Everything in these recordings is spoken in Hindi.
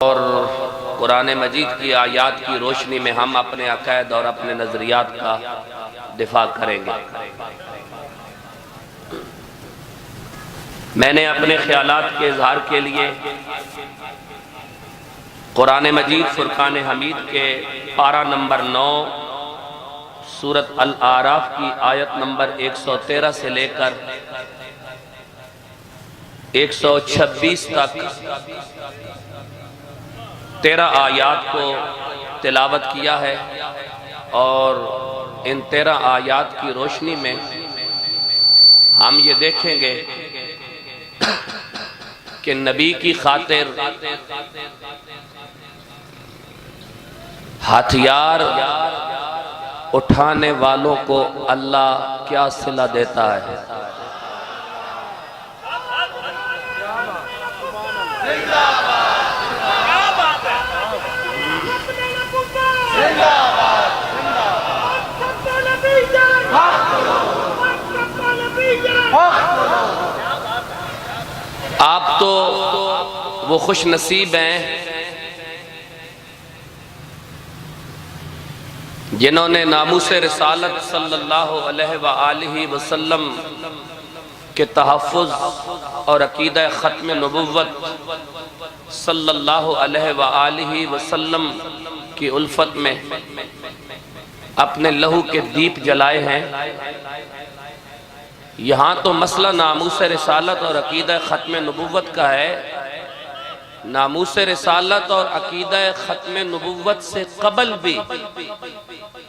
और कुरान मजीद की आयात की रोशनी में हम अपने अक़ायद और अपने नज़रियात का दिफा करेंगे। मैंने अपने ख्यालात के इजहार के लिए कुरान मजीद फुरकान हमीद के पारा नंबर 9 सूरत अल आराफ की आयत नंबर 113 से लेकर 126 तक 13 आयात को तिलावत किया है और इन 13 आयात की रोशनी में हम ये देखेंगे कि नबी की खातिर हथियार उठाने वालों को अल्लाह क्या सिला देता है। आप तो वो खुश नसीब हैं जिन्होंने नामूस रिसालत सल्लल्लाहु अलैहि वसल्लम के तहफ़्फ़ुज़ और अक़ीदा ख़त्म नबुव्वत सल्लल्लाहु अलैहि वसल्लम की उल्फत में अपने लहू के दीप जलाए हैं। यहाँ तो मसला नामूस रिसालत और अक़ीदा ख़त्म नबुव्वत का है। नामूस रिसालत और अक़ीदा ख़त्म नबुव्वत से क़बल भी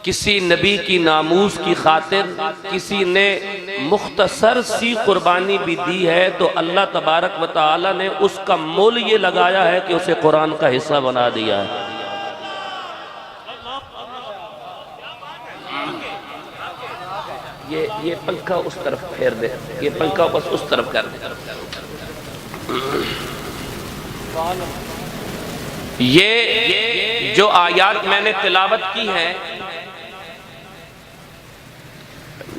किसी नबी की नामूस की खातिर किसी ने मुख्तसर सी कुर्बानी भी दी है तो अल्लाह तबारक व तआला ने उसका मोल ये लगाया है कि उसे कुरान का हिस्सा बना दिया है। ये पंखा उस तरफ फेर दे, ये पंखा बस उस तरफ कर दे। ये जो आयात मैंने तिलावत की है,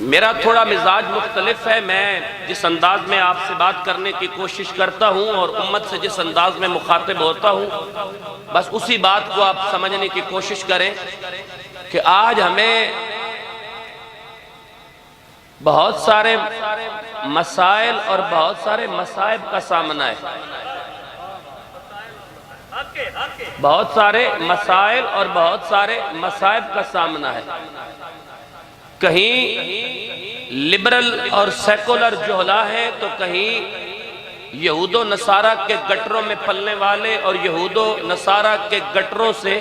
मेरा थोड़ा मिजाज मुख्तलिफ है। मैं जिस अंदाज में आपसे बात करने की कोशिश करता हूं और उम्मत से जिस अंदाज में मुखातिब होता हूं, बस उसी बात को आप समझने की कोशिश करें कि आज हमें बहुत सारे मसाइल और बहुत सारे मसाइब का सामना है। बहुत सारे मसाइल और बहुत सारे मसाइब का सामना है। कहीं लिबरल और सेकुलर जोहला है तो कहीं यहूदो नसारा के गटरों में पलने वाले और यहूदो नसारा के गटरों से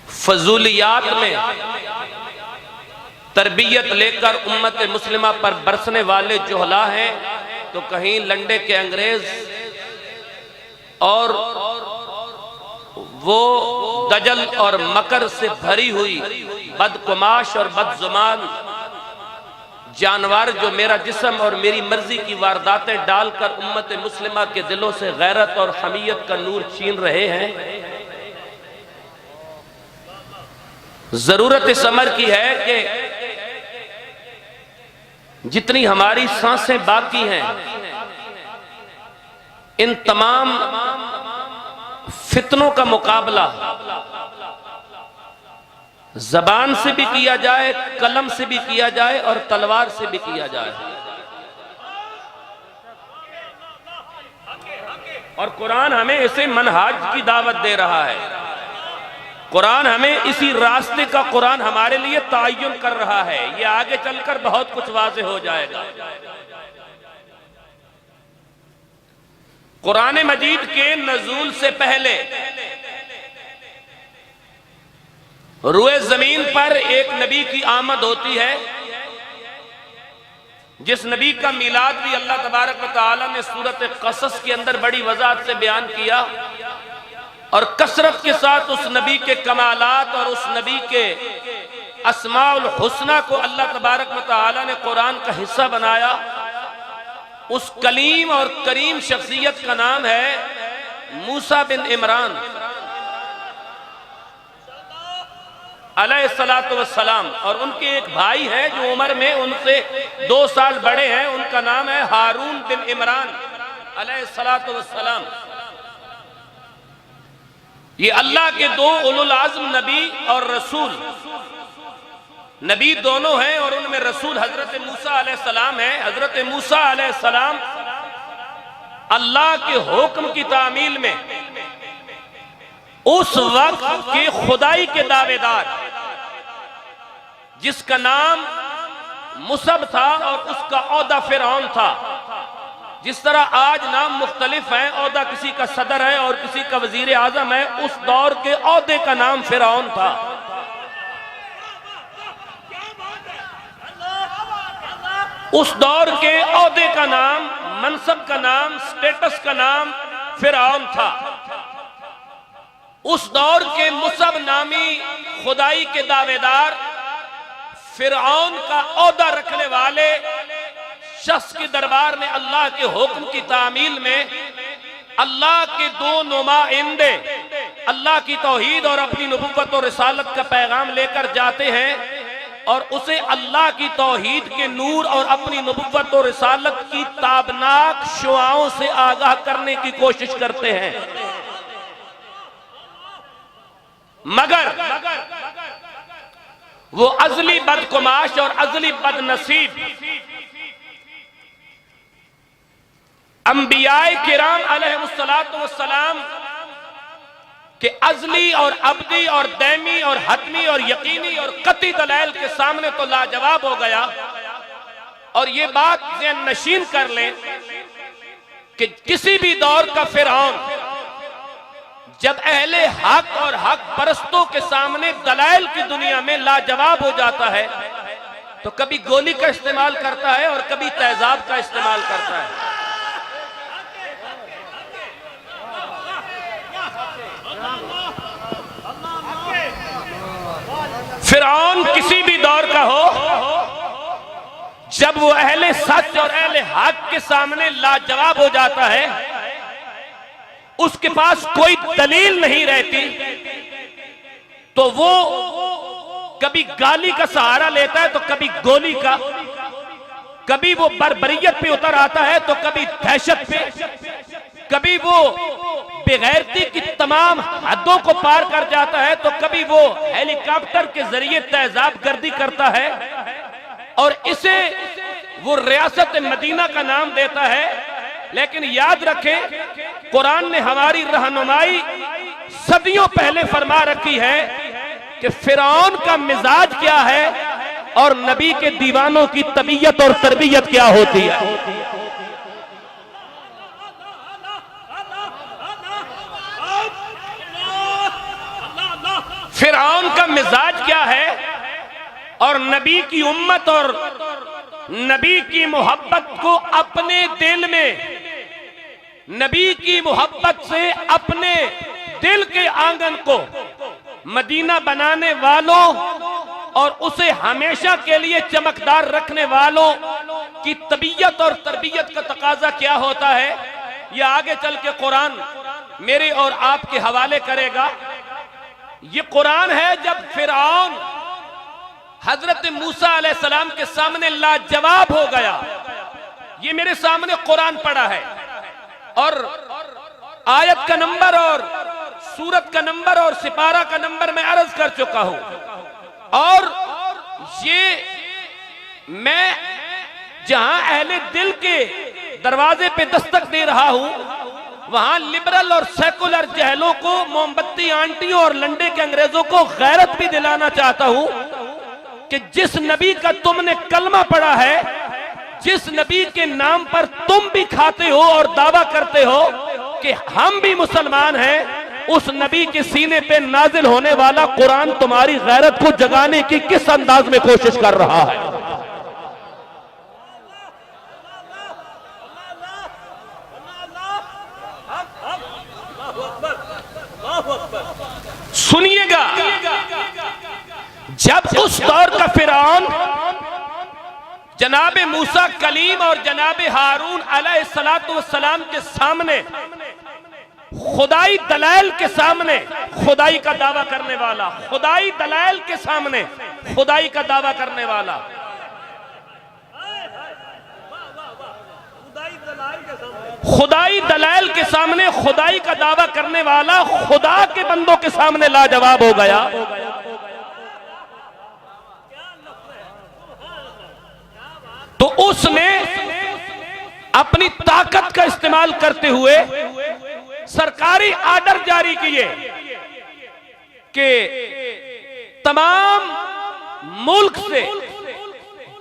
फजूलियात में तरबियत लेकर उम्मत मुस्लिमा पर बरसने वाले जोहला हैं, तो कहीं लंडे के अंग्रेज और वो दजल और मकर से भरी हुई बदकुमाश और बदजुबान जानवर जो मेरा जिस्म और मेरी मर्जी की वारदातें डालकर उम्मत मुस्लिमा के दिलों से गैरत और हमीयत का नूर छीन रहे हैं। जरूरत इस अमर की है कि जितनी हमारी सांसें बाकी हैं, इन तमाम फितनों का मुकाबला जबान से भी किया जाए, कलम से भी किया जाए और तलवार से भी किया जाए। और कुरान हमें इसे मनहाज की दावत दे रहा है। कुरान हमें इसी रास्ते का कुरान हमारे लिए ताय्युन कर रहा है। ये आगे चलकर बहुत कुछ वाज़ेह हो जाएगा। कुरान मजीद के नज़ूल से पहले रुए जमीन पर एक नबी की आमद होती है, जिस नबी का मिलाद भी अल्लाह तबारक व तआला ने सूरत क़सस के अंदर बड़ी वज़ाहत से बयान किया और कसरत के साथ उस नबी के कमालात और उस नबी के अस्माउल हुस्ना को अल्लाह तबारक व तआला ने कुरान का हिस्सा बनाया। उस कलीम और करीम शख्सियत का नाम है मूसा बिन इमरान अलैहिस्सलातु वस्सलाम, और उनके एक भाई हैं जो उम्र में उनसे 2 साल बड़े हैं, उनका नाम है हारून बिन इमरान अलैहिस्सलातु वस्सलाम। ये अल्लाह के दो उलुल आज़म नबी और रसूल, नबी दोनों हैं और उनमें रसूल हजरत मूसा अलैहिस्सलाम है। हजरत मूसा अलैहिस्सलाम अल्लाह के हुक्म की तामील में उस वक्त के खुदाई के दावेदार, जिसका नाम मुसब था और उसका औदा फिरौन था। जिस तरह आज नाम मुख्तलिफ है, औदा किसी का सदर है और किसी का वजीर आजम है, उस दौर के औदे का नाम फिरौन था। उस दौर के औदे का नाम, मनसब का नाम, स्टेटस का नाम फिरौन था। उस दौर के मुसब नामी खुदाई के दावेदार, फिरौन का औदा रखने वाले शख्स के दरबार ने अल्लाह के हुक्म की तामील में अल्लाह के दो नुमाइंदे अल्लाह की तौहीद और अपनी नबुव्वत और रिसालत का पैगाम लेकर जाते हैं और उसे अल्लाह की तौहीद के नूर और अपनी नबुव्वत और रिसालत की ताबनाक शुआओं से आगाह करने की कोशिश करते हैं। मगर वो अजली बदकुमाश और अजली बदनसीब अंबियाए किराम अलैहिमुस्सलातु वस्सलाम के अजली और अबदी और दैमी और हतमी और यकीनी और कती दलाइल के सामने तो लाजवाब हो गया। और ये बात ज़हन नशीन कर लें कि किसी भी दौर का फिरौन जब अहले हक और हक परस्तों के सामने दलाइल की दुनिया में लाजवाब हो जाता है तो कभी गोली का इस्तेमाल करता है और कभी तेजाब का इस्तेमाल करता है। फिरौन किसी भी दौर का हो, जब वो अहले सच और अहले हक के सामने लाजवाब हो जाता है, उसके पास कोई दलील नहीं रहती, तो वो कभी गाली का सहारा लेता है तो कभी गोली का, कभी वो बर्बरियत पे उतर आता है तो कभी दहशत पे, कभी वो बेगैरती की तमाम हदों को पार कर जाता है तो कभी वो हेलीकॉप्टर के जरिए तेजाब गर्दी करता है और इसे वो रियासत मदीना का नाम देता है। लेकिन याद रखें, कुरान ने हमारी रहनुमाई सदियों पहले फरमा रखी है कि फिरौन का मिजाज क्या है और नबी के दीवानों की तबीयत और तरबियत क्या होती है। फिरौन का मिजाज क्या है और नबी की उम्मत और नबी की मोहब्बत को अपने दिल में, नबी की मोहब्बत से अपने दिल के आंगन को मदीना बनाने वालों और उसे हमेशा के लिए चमकदार रखने वालों की तबीयत और तरबियत का तकाजा क्या होता है, यह आगे चल के कुरान मेरे और आपके हवाले करेगा। ये कुरान है जब फिरौन हजरत मूसा अलैहिस्सलाम के सामने लाजवाब हो गया। ये मेरे सामने कुरान पड़ा है और आयत का नंबर और सूरत का नंबर और सिपारा का नंबर मैं अर्ज कर चुका हूं और ये मैं जहां अहले दिल के दरवाजे पे दस्तक दे रहा हूं, वहां लिबरल और सेकुलर जहलों को, मोमबत्ती आंटियों और लंडे के अंग्रेजों को गैरत भी दिलाना चाहता हूं कि जिस नबी का तुमने कलमा पढ़ा है, जिस नबी के नाम पर तुम भी खाते हो और दावा करते हो कि हम भी मुसलमान हैं, उस नबी के सीने पे नाजिल होने वाला कुरान तुम्हारी गैरत को जगाने की किस अंदाज में कोशिश कर रहा है। सुनिएगा, जब उस दौर का फिरौन जनाबे मूसा कलीम और जनाबे हारून अलैहिस्सलातु वस्सलाम के सामने, खुदाई दलाइल के सामने खुदाई का दावा करने वाला, खुदाई दलाइल के सामने खुदाई का दावा करने वाला, खुदाई दलाइल के सामने खुदाई का दावा करने वाला खुदा के बंदों के सामने लाजवाब हो गया। तो उसने अपनी ताकत का इस्तेमाल करते हुए सरकारी आर्डर जारी किए कि तमाम मुल्क से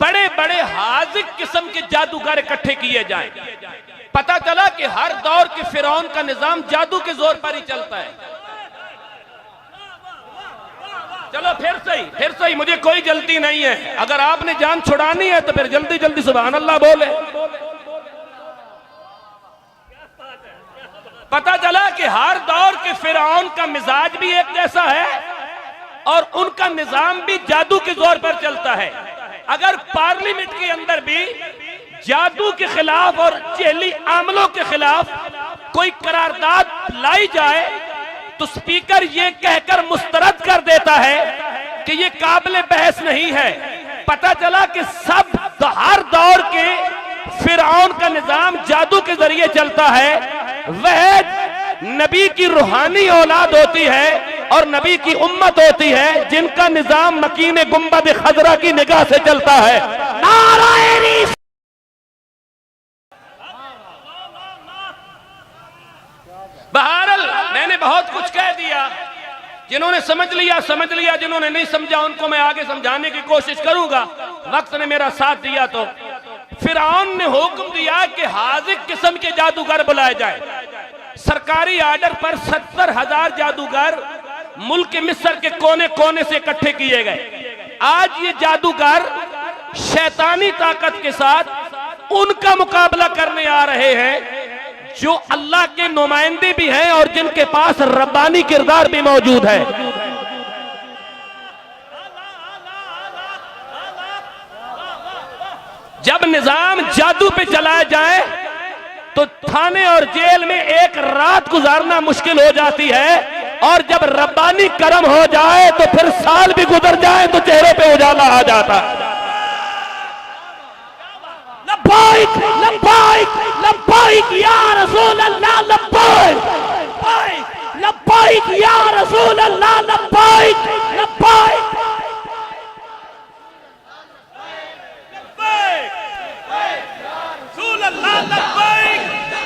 बड़े बड़े हाजिक किस्म के जादूगर इकट्ठे किए जाएं। पता चला कि हर दौर के फिरौन का निजाम जादू के जोर पर ही चलता है। चलो फिर सही, मुझे कोई जल्दी नहीं है। अगर आपने जान छुड़ानी है तो फिर जल्दी जल्दी सुभान अल्लाह बोले। पता चला कि हर दौर के फिरौन का मिजाज भी एक जैसा है और उनका निजाम भी जादू के जोर पर चलता है। अगर पार्लियामेंट के अंदर भी जादू के खिलाफ और जेली आमलों के खिलाफ कोई करारदाद लाई जाए तो स्पीकर ये कहकर मुस्तरद कर देता है कि ये काबिल बहस नहीं है। पता चला कि सब हर दौर के फिरौन का निजाम जादू के जरिए चलता है। वह नबी की रूहानी औलाद होती है और नबी की उम्मत होती है जिनका निजाम मकीन गुंबद खजरा की निगाह से चलता है। नारायणी बहरहाल मैंने बहुत कुछ कह दिया। जिन्होंने समझ लिया, जिन्होंने नहीं समझा उनको मैं आगे समझाने की कोशिश करूंगा। वक्त ने मेरा साथ दिया तो फिरौन ने हुक्म दिया कि हाजिक किस्म के जादूगर बुलाए जाए। सरकारी आर्डर पर 70,000 जादूगर मुल्क मिस्र के कोने कोने से इकट्ठे किए गए। आज ये जादूगर शैतानी ताकत के साथ उनका मुकाबला करने आ रहे हैं जो अल्लाह के नुमाइंदे भी हैं और जिनके पास रब्बानी किरदार भी मौजूद है। जब निजाम जादू पे चलाया जाए तो थाने और जेल में एक रात गुजारना मुश्किल हो जाती है और जब रब्बानी करम हो जाए तो फिर साल भी गुजर जाए तो चेहरे पे उजाला आ जाता। लब्बाइक लब्बाइक लब्बाइक या रसूल अल्लाह, लब्बाइक लब्बाइक या रसूल अल्लाह, लब्बाइक लब्बाइक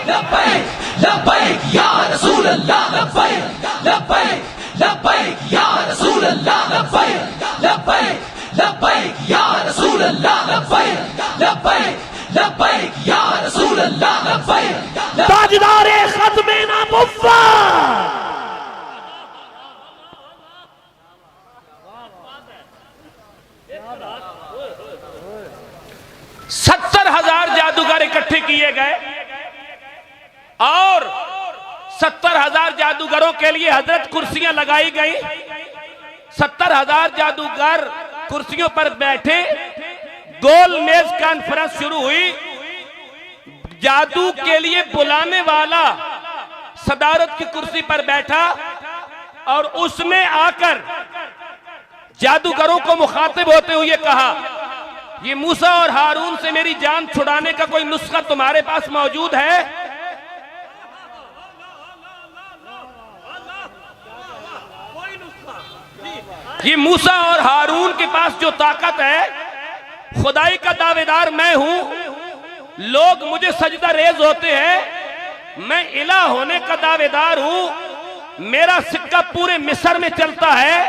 लब्बैक लब्बैक या रसूल अल्लाह, लब्बैक लब्बैक लब्बैक या रसूल अल्लाह, लब्बैक लब्बैक लब्बैक या रसूल अल्लाह, लब्बैक लब्बैक लब्बैक या रसूल अल्लाह, लब्बैक। ताजदारे खत्मे नबुव्वत 70,000 जादूगर इकट्ठे किए गए और 70,000 जादूगरों के लिए हजरत कुर्सियां लगाई गई। 70,000 जादूगर कुर्सियों पर बैठे, गोल मेज कॉन्फ्रेंस शुरू हुई। जादू के लिए बुलाने वाला सदारत की कुर्सी पर बैठा और उसने आकर जादूगरों को मुखातिब होते हुए कहा, ये मूसा और हारून से मेरी जान छुड़ाने का कोई नुस्खा तुम्हारे पास मौजूद है? ये मूसा और हारून के पास जो ताकत है, खुदाई का दावेदार मैं हूं, लोग मुझे सजदा रेज होते हैं, मैं इला होने का दावेदार हूं, मेरा सिक्का पूरे मिस्र में चलता है,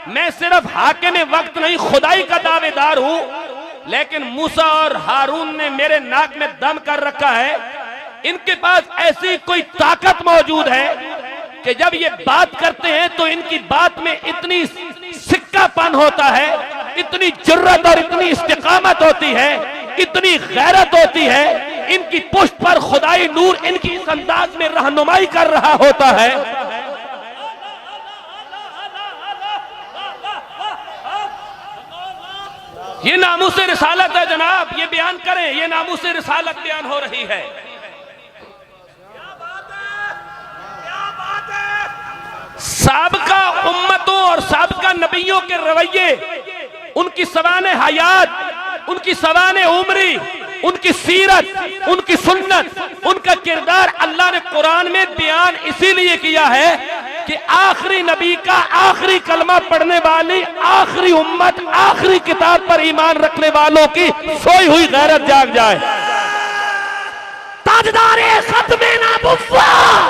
मैं सिर्फ हाकिम वक्त नहीं खुदाई का दावेदार हूं। लेकिन मूसा और हारून ने मेरे नाक में दम कर रखा है। इनके पास ऐसी कोई ताकत मौजूद है कि जब ये बात करते हैं तो इनकी बात में इतनी सिक्कापन होता है, इतनी जुर्रत और इतनी इस्तिकामत होती है, इतनी गैरत होती है, इनकी पुष्ट पर खुदाई नूर इनकी इस अंदाज में रहनुमाई कर रहा होता है। ये नामूसे रिसालत है जनाब, ये बयान करें, ये नामूसे रिसालत बयान हो रही है। साबका उम्मतों और साबका नबियों के रवैये, उनकी सवाने हयात, उनकी सवाने उम्री, उनकी सीरत, उनकी सुन्नत, उनका किरदार अल्लाह ने कुरान में बयान इसीलिए किया है कि आखिरी नबी का आखिरी कलमा पढ़ने वाली आखिरी उम्मत, आखिरी किताब पर ईमान रखने वालों की सोई हुई गैरत जाग जाए। ताजदारे खत्मे नबुव्वत,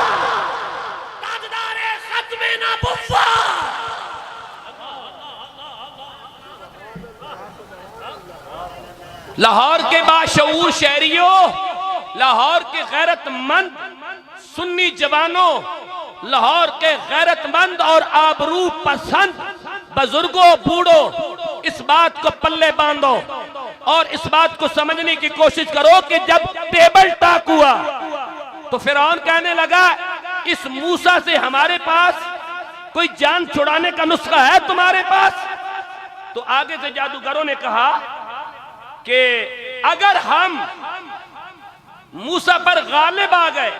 ताजदारे खत्मे नबुव्वत। लाहौर के बाशऊर शहरियों, लाहौर के गैरतमंद सुन्नी जवानों, लाहौर के गैरतमंद और आबरू पसंद बुजुर्गों, बूढ़ों, इस बात को पल्ले बांधो और इस बात को समझने की कोशिश करो कि जब टेबल टॉक हुआ तो फिरौन कहने लगा, इस मूसा से हमारे पास कोई जान छुड़ाने का नुस्खा है तुम्हारे पास? तो आगे से जादूगरों ने कहा कि अगर हम मूसा पर गालिब आ गए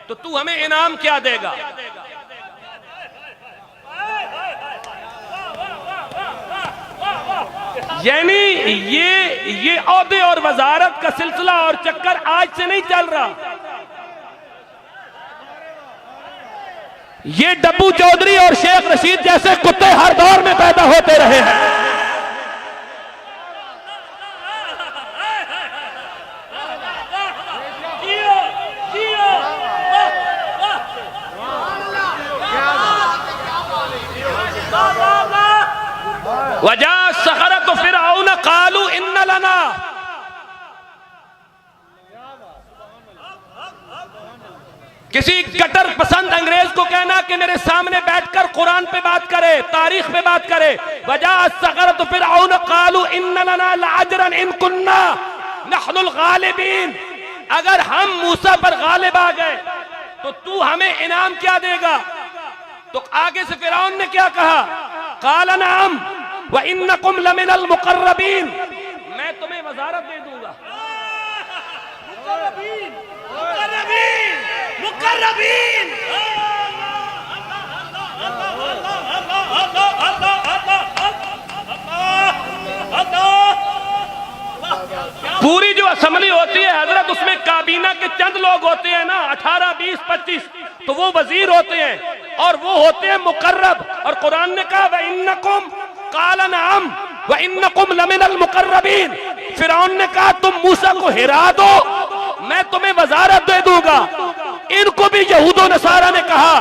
तो तू हमें इनाम क्या देगा? यानी ये औहदे और वजारत का सिलसिला और चक्कर आज से नहीं चल रहा। ये डब्बू चौधरी और शेख रशीद जैसे कुत्ते हर दौर में पैदा होते रहे हैं। वजा सखरत फिरऔन कालू इन्न लना, किसी कट्टर पसंद अंग्रेज को कहना कि मेरे सामने बैठकर कुरान पे बात करे, तारीख पे बात करे। वजा सखरत फिरऔन कालू इन्न लना लअजरन इन कुन्ना नहनुल गालिबीन, अगर हम मूसा पर गालिब आ गए तो तू हमें इनाम क्या देगा? तो आगे से फिरऔन ने क्या कहा? काला नाम व इन्नकुम लमिनल मुकर्रबीन, मैं तुम्हें वजारत दे दूंगा। मुकर्रबीन, मुकर्रबीन, मुकर्रबीन। पूरी जो असेंबली होती है हजरत, उसमें काबीना के चंद लोग होते हैं ना, 18, 20, 25, तो वो वजीर होते हैं और वो होते हैं मुकर्रब। और कुरान ने कहा व इन्नकुम, काला नाम व इन्नकुम लमिनल मुकर्रबीन। फिरौन ने कहा तुम मूसा को हिरा दो, मैं तुम्हें वजारत दे दूंगा। इनको भी यहूदो नसारा ने कहा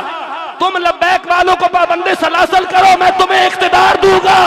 तुम लब्बैक वालों को पाबंदे सलासल करो, मैं तुम्हें इख्तिदार दूंगा।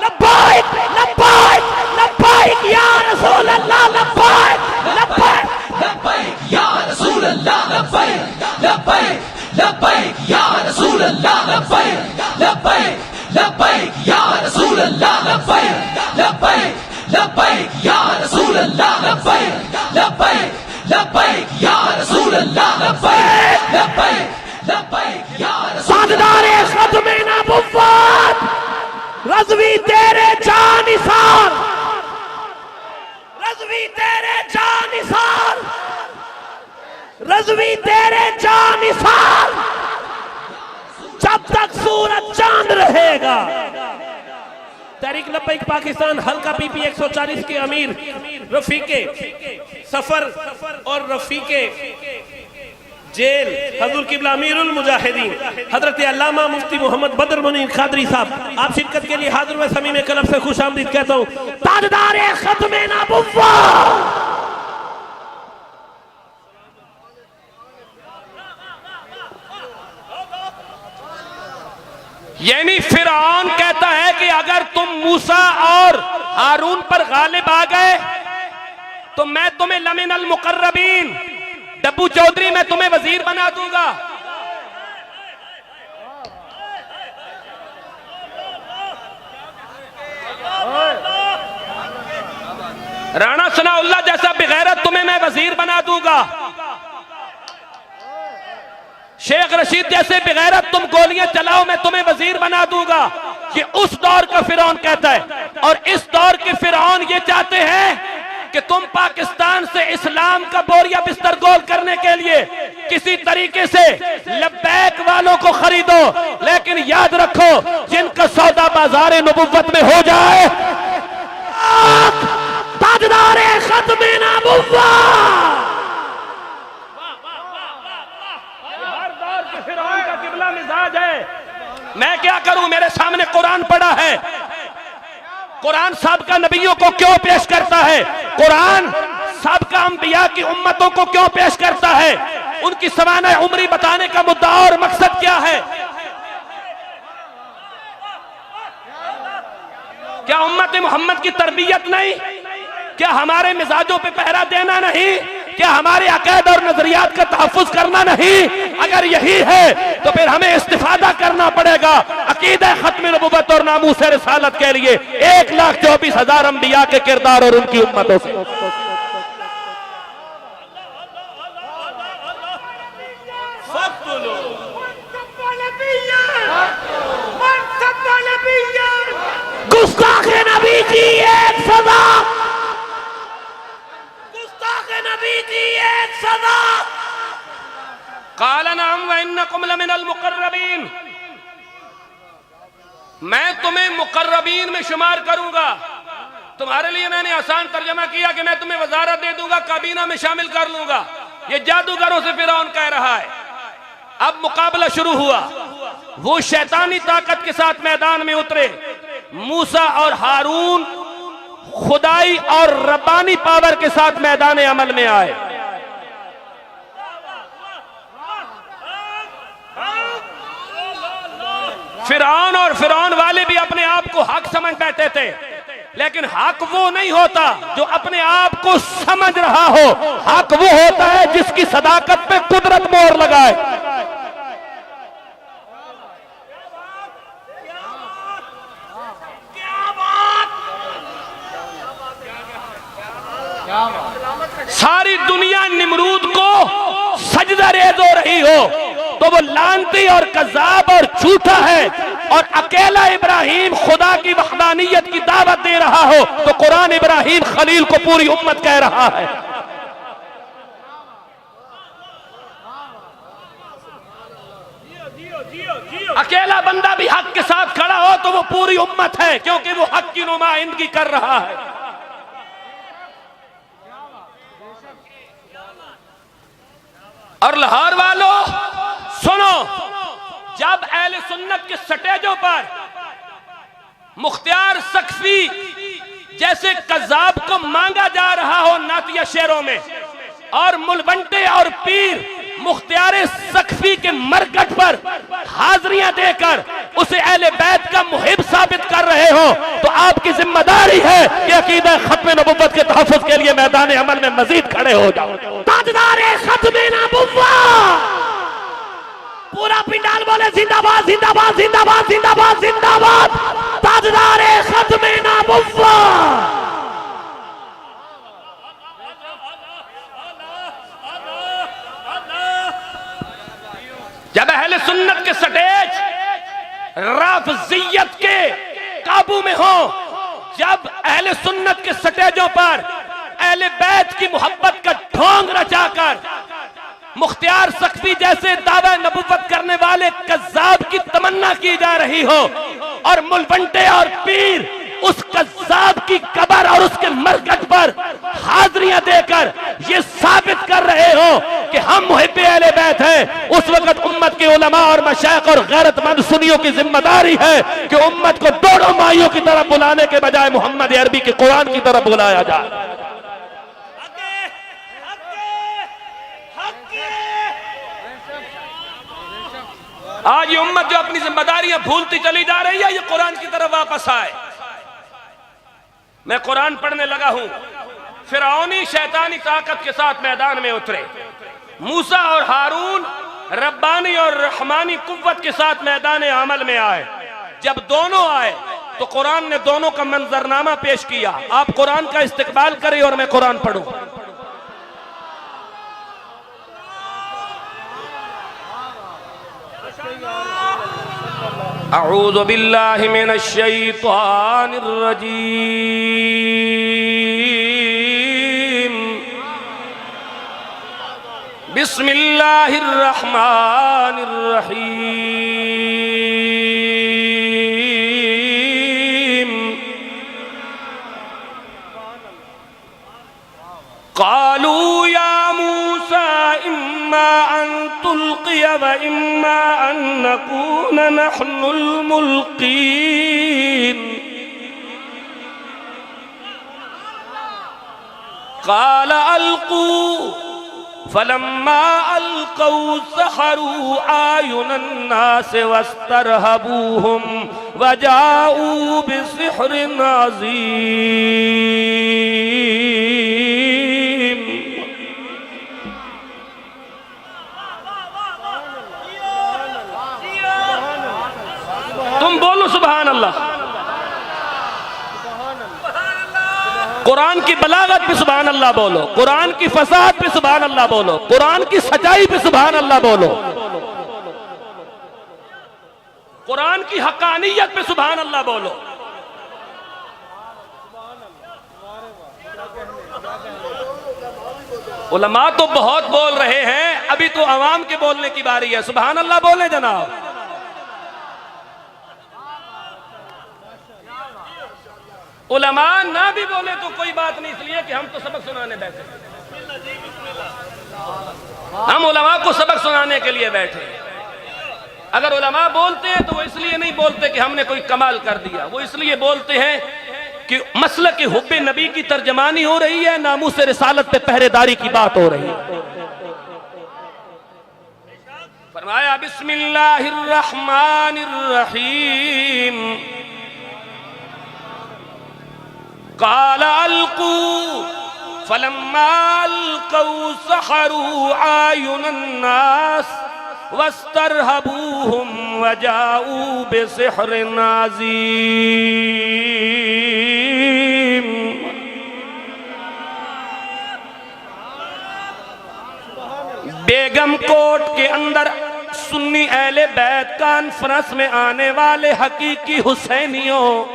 लब्बैक लब्बैक लब्बैक या रसूल अल्लाह, लब्बैक लब्बैक लब्बैक या रसूल अल्लाह, लब्बैक लब्बैक लब्बैक या रसूल अल्लाह, लब्बैक लब्बैक लब्बैक या रसूल अल्लाह, लब्बैक लब्बैक लब्बैक या रसूल अल्लाह, लब्बैक लब्बैक लब्बैक या रसूल अल्लाह, लब्बैक लब्बैक लब्बैक या साजदारे खत्मे नबुव्वत, रज़वी तेरे जानिसार, रज़वी तेरे जानिसार, रज़वी तेरे जानिसार, जब तक सूरज चांद रहेगा। तहरीक लब्बैक पाकिस्तान हल्का पीपी 140 के अमीर रफीके सफर और रफीके जेल हजूर किबला अमीरुल मुजाहिदीन हजरत अल्लामा मुफ्ती मोहम्मद बदर मुनीर कादरी साहब, आप शिरकत के लिए हाजिर व समीम कलब से खुश आमदीद कहता हूँ। ताजदारे खत्मे नबुव्वत, यानी फिरौन कहता है कि अगर तुम मूसा और हारून पर गालिब आ गए तो मैं तुम्हें लमिनल मुकर्रबीन, डब्बू चौधरी मैं तुम्हें वजीर बना दूंगा। राणा सनाउल्लाह जैसा बेगैरत तुम्हें मैं वजीर बना दूंगा। शेख रशीद जैसे बेगैरत तुम गोलियां चलाओ, मैं तुम्हें वजीर बना दूंगा। ये उस दौर का फिरौन कहता है। और इस दौर के फिरौन ये चाहते हैं कि तुम पाकिस्तान से इस्लाम का बोरिया बिस्तर गोल करने के लिए किसी तरीके से लब्बैक वालों को खरीदो, लेकिन याद रखो जिनका सौदा बाजार नबुव्वत में हो जाए, ताजदारे खत्मे नबुव्वत। हर दौर के फिरौन का किबला मिजाज है। मैं क्या करूं, मेरे सामने कुरान पड़ा है। कुरान साबिका नबियों को क्यों पेश करता है? कुरान साबिका अंबिया की उम्मतों को क्यों पेश करता है? उनकी सवाना उम्री बताने का मुद्दा और मकसद क्या है? क्या उम्मत मोहम्मद की तरबियत नहीं? क्या हमारे मिजाजों पे पहरा देना नहीं? क्या हमारे अकायद और नजरियात का तहफ्फुज करना नहीं? अगर यही है तो फिर हमें इस्तिफादा करना पड़ेगा अकीदा खत्म नबुव्वत और नामूस रिसालत के लिए 1,24,000 अंबिया के किरदार और उनकी उम्मतों से। गुस्ताखे नबी की एक सजा, गुस्ताखे नबी की एक सजा। काला नाम व इन्नकुम लमिनल मुकर्रबीन, मैं तुम्हें मुकर्रबीन में शुमार करूंगा। तुम्हारे लिए मैंने आसान तर्जमा किया कि मैं तुम्हें वजारत दे दूंगा, काबीना में शामिल कर लूंगा। ये जादूगरों से फिरौन कह रहा है। अब मुकाबला शुरू हुआ। वो शैतानी ताकत के साथ मैदान में उतरे। मूसा और हारून खुदाई और रब्बानी पावर के साथ मैदान अमल में आए। फिरौन और फिरौन वाले भी अपने आप को हक समझ बैठे थे, लेकिन हक वो नहीं होता जो अपने आप को समझ रहा हो। हक वो होता है जिसकी सदाकत पे कुदरत मोहर लगाए। सारी दुनिया निमरूद को सजदा रेज हो रही हो तो वो लानती और कज़ाब और झूठा है, और अकेला इब्राहिम खुदा की वहदानियत की दावत दे रहा हो तो कुरान इब्राहिम खलील को पूरी उम्मत कह रहा है। अकेला बंदा भी हक के साथ खड़ा हो तो वो पूरी उम्मत है, क्योंकि वो हक की नुमाइंदगी कर रहा है। और लाहौर वालों सुनो, जब अहले सुन्नत के स्टेजों पर मुख्तियार सकफी जैसे कज़ाब को मांगा जा रहा हो नातिया शेरों में, और मुलबंटे और पीर मुख्तियार सकफी के मरकट पर हाजिरियां देकर उसे अहले बैत का मुहिब साबित कर रहे हो, तो आपकी जिम्मेदारी है कि अकीदा खत्म नबुव्वत के तहफ्फुज के लिए मैदान अमल में मजीद खड़े हो जाओ। ताजदारे खत्म नबुव्वत, पूरा पिंडाल बोले जिंदाबाद जिंदाबाद जिंदाबाद जिंदाबाद जिंदाबाद। ताजदारे खत्म नबुव्वत। जब अहले सुन्नत के स्टेज राफिजियत के काबू में हो, जब अहले सुन्नत के स्टेजों पर अहले बैत की मोहब्बत का ढोंग रचाकर मुख्तियार सकफी जैसे दावा नबुव्वत करने वाले कज़्ज़ाब की तमन्ना की जा रही हो, और मुलबंटे और पीर उस कज़्ज़ाब की कब्र और उसके मरकट पर हाजिरियां देकर ये साबित कर रहे हो कि हम मुहिब्बे अहले बैत हैं, उस वक्त उम्मत के उलमा और मशाइख और गैरतमंद सुन्नियों की जिम्मेदारी है कि उम्मत को दोनों माइयों की तरफ बुलाने के बजाय मोहम्मद अरबी के कुरान की तरफ बुलाया जाए। आज ये उम्मत जो अपनी जिम्मेदारियां भूलती चली जा रही है, ये कुरान की तरफ वापस आए। मैं कुरान पढ़ने लगा हूं। फिरौनी शैतानी ताकत के साथ मैदान में उतरे। मूसा और हारून रब्बानी और रहमानी कुव्वत के साथ मैदान अमल में आए। जब दोनों आए तो कुरान ने दोनों का मंजरनामा पेश किया। आप कुरान का इस्तेकबाल करें और मैं कुरान पढ़ूं। अऊज़ु बिल्लाहि मिनश शैतानिर रजीम। बिस्मिल्लाहिर रहमानिर रहीम। इम्मा अन नकून नहनुल मुल्कीन। क़ाल अलक़ू फलम्मा अलक़ौ सहरू आयुनन नास वस्तरहबूहुम वजाऊ बिसिहरिन अज़ीम। तुम बोलो सुभान अल्लाह। कुरान की बलागत पे सुभान अल्लाह बोलो, कुरान की फसाहत पे सुभान अल्लाह बोलो, कुरान की सच्चाई पे सुभान अल्लाह बोलो, कुरान की हकानियत पे सुभान अल्लाह बोलो। उलमा तो बहुत बोल रहे हैं, अभी तो अवाम के बोलने की बारी है। सुभान अल्लाह बोले जनाब। उलमा ना भी बोले तो कोई बात नहीं, इसलिए कि हम तो सबक सुनाने बैठे, हम उलमा को सबक सुनाने के लिए बैठे। अगर उलमा बोलते हैं तो वो इसलिए नहीं बोलते कि हमने कोई कमाल कर दिया, वो इसलिए बोलते हैं कि मसलक हुब्बे नबी की तर्जमानी हो रही है, नामूस रिसालत पे पहरेदारी की बात हो रही है। फरमाया बिस्मिल्लाहिर्रहमानिर्रहीम। क़ाल अलक़ू फलम्मा अलक़ौ सहरू आयुनन नास वस्तरहबूहुम वजाऊ बिसिहरिन अज़ीम। बेगम कोट के अंदर सुन्नी अहले बैत कॉन्फ्रेंस में आने वाले हकीकी हुसैनियों,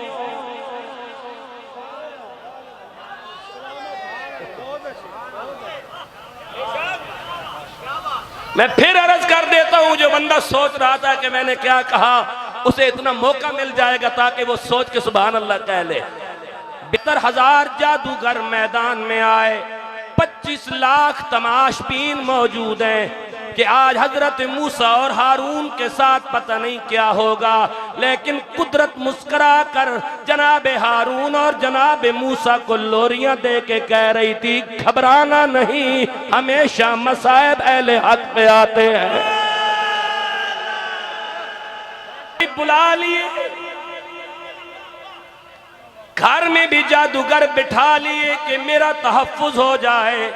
मैं फिर अर्ज कर देता हूं, जो बंदा सोच रहा था कि मैंने क्या कहा, उसे इतना मौका मिल जाएगा ताकि वो सोच के सुभान अल्लाह कह ले। 72,000 जादूगर मैदान में आए, 25 लाख तमाशबीन मौजूद हैं कि आज हजरत मूसा और हारून के साथ पता नहीं क्या होगा, लेकिन कुदरत मुस्कुरा कर जनाबे हारून और जनाबे मूसा को लोरियां दे के कह रही थी, घबराना नहीं, हमेशा मसाइब अहले हक पे आते हैं। बुला लिए, घर में भी जादूगर बिठा लिए कि मेरा तहफ्फुज हो जाए,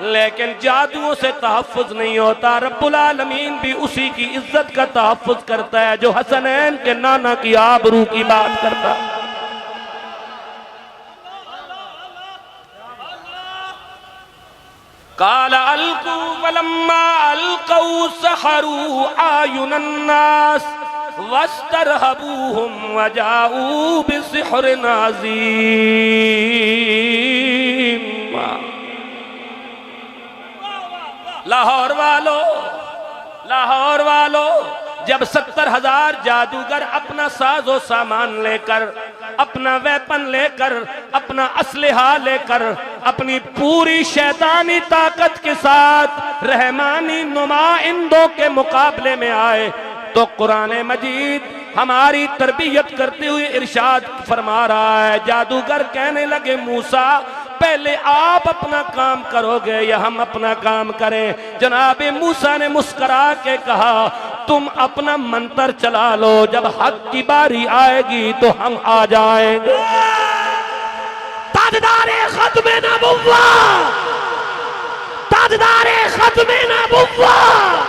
लेकिन जादुओं से तहफ्फुज नहीं होता। रब्बुल आलमीन भी उसी की इज्जत का तहफ्फुज करता है जो हसनैन के नाना की आबरू की बात करता है। क़ाल अलक़ू फलम्मा अलक़ौ सहरू आयुनन नास वस्तरहबूहुम वजाऊ बिसिहरिन अज़ीम। लाहौर वालों, लाहौर वालों, जब 70,000 जादूगर अपना साजो सामान लेकर, अपना वेपन लेकर, अपना असलहा लेकर, अपनी पूरी शैतानी ताकत के साथ रहमानी नुमाइंदों के मुकाबले में आए, तो कुरान मजीद हमारी तरबियत करते हुए इरशाद फरमा रहा है। जादूगर कहने लगे, मूसा पहले आप अपना काम करोगे या हम अपना काम करें? जनाबे मूसा ने मुस्कुरा के कहा, तुम अपना मंत्र चला लो, जब हक की बारी आएगी तो हम आ जाएंगे। ताजदारे खत्मे नबुव्वत, ताजदारे खत्मे नबुव्वत।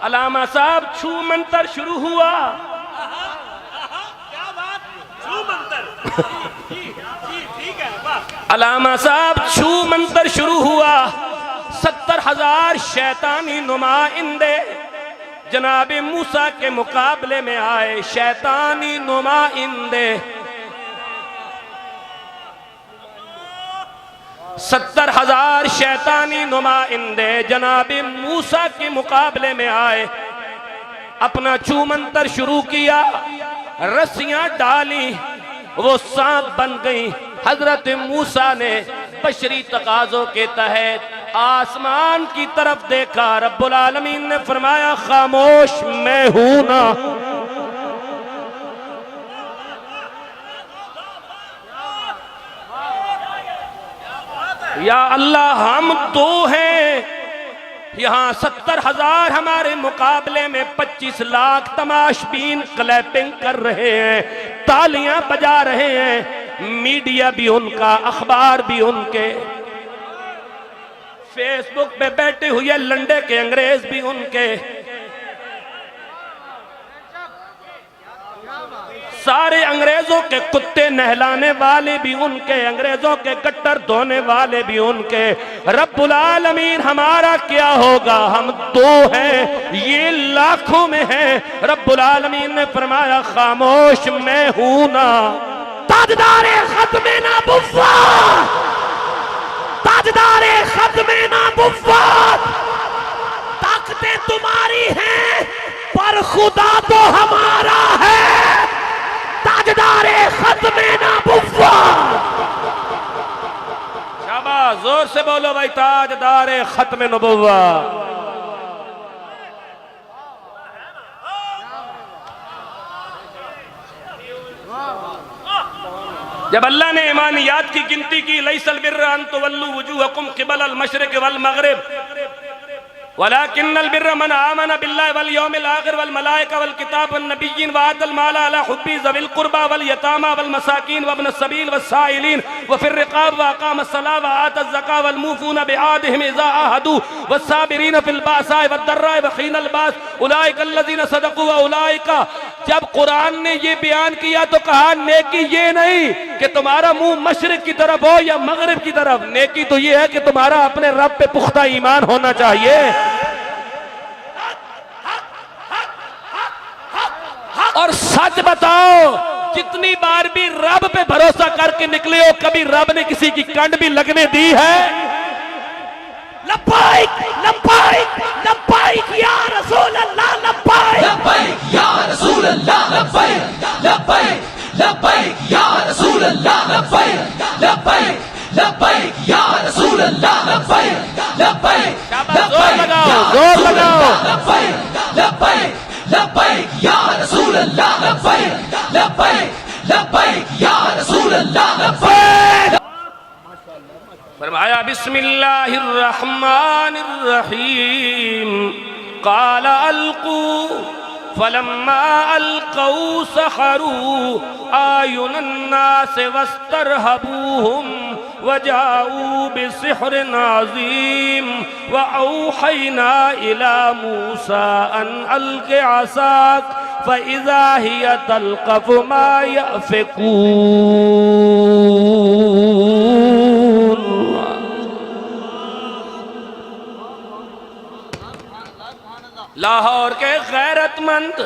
अलामा साहब छू मंत्र शुरू हुआ। अलामा साहब छू मंत्र शुरू हुआ। 70,000 शैतानी नुमाइंदे जनाबे मूसा के मुकाबले में आए। शैतानी नुमाइंदे 70,000 शैतानी नुमाइंदे जनाबे मूसा के मुकाबले में आए। अपना छू मंत्र शुरू किया, रस्सियां डाली, वो सांप बन गई। हजरत मूसा ने बशरी तकाजों के तहत आसमान की तरफ देखा, रब्बुल आलमीन ने फरमाया खामोश मैं हूं ना। या अल्लाह हम दो हैं, यहाँ 70,000 हमारे मुकाबले में 25 लाख तमाशबीन क्लैपिंग कर रहे हैं, तालियां बजा रहे हैं। मीडिया भी उनका, अखबार भी उनके, फेसबुक पे बैठे हुए लंडे के अंग्रेज भी उनके, सारे अंग्रेजों के कुत्ते नहलाने वाले भी उनके, अंग्रेजों के गट्टर धोने वाले भी उनके। रब्बुल आलमीन हमारा क्या होगा, हम दो हैं, ये लाखों में हैं। रब्बुल आलमीन ने फरमाया खामोश मैं हूं ना। ताजदारे खत्मे नबुव्वत, ताजदारे खत्मे नबुव्वत, ताकतें तुम्हारी हैं पर खुदा तो हमारा है। ताजदारे खत्मे नबुव्वत, शाबाश, जोर से बोलो भाई, ताजदारे खत्मे नबुव्वत। जब अल्लाह ने ईमानियात की गिनती की, लैसल बिर्रा अन तुवल्लू वुजूहकुम क़िबल अल मशरिक़ वल मग़रिब वलाकिन्नल बिर्रा मन आमन बिल्लाहि वल यौमिल आखिर वल मलाइका वल किताब वन नबिय्यीन व आतल माल अला हुब्बी ज़विल कुर्बा वल यतामा वल मसाकीन व इब्न सबील वस साइलीन व फिर रिक़ाब व अक़ामस सलाह व आतज़ ज़का वल मूफ़ून बिआहदिहिम इज़ा आहदू वस साबिरीन फिल बासाइ वद दर्राइ व हीनल बास उलाइका अल्लज़ीना सदक़ू व उलाइका। जब कुरान ने ये बयान किया तो कहा नेकी ये नहीं कि तुम्हारा मुंह मशरिक की तरफ हो या मगरिब की तरफ, नेकी तो ये है कि तुम्हारा अपने रब पे पुख्ता ईमान होना चाहिए। और सच बताओ, जितनी बार भी रब पे भरोसा करके निकले हो, कभी रब ने किसी की कंड भी लगने दी है? लब्बाइक लब्बाइक लब्बाइक या रसूल अल्लाह, लब्बाइक लब्बैक या रसूल अल्लाह, लब्बैक लब्बैक लब्बैक या रसूल अल्लाह, लब्बैक लब्बैक लब्बैक या रसूल अल्लाह, लब्बैक लब्बैक जोर लगाओ, जोर लगाओ। लब्बैक लब्बैक लब्बैक या रसूल अल्लाह, लब्बैक लब्बैक लब्बैक या रसूल अल्लाह, लब्बैक। फरमाया बिस्मिल्लाहिर रहमानिर रहीम, क़ाल अलक़ू फलम्मा अलक़ऊ सहरू आयुनन नास वस्तरहबूहुम वजाऊ बिसिहरिन अज़ीम व औहयना इला मूसा अन अलक़ि असाक फ़इज़ा हिय तल्क़फ़ु मा यअफ़िकून। लाहौर के गैरतमंद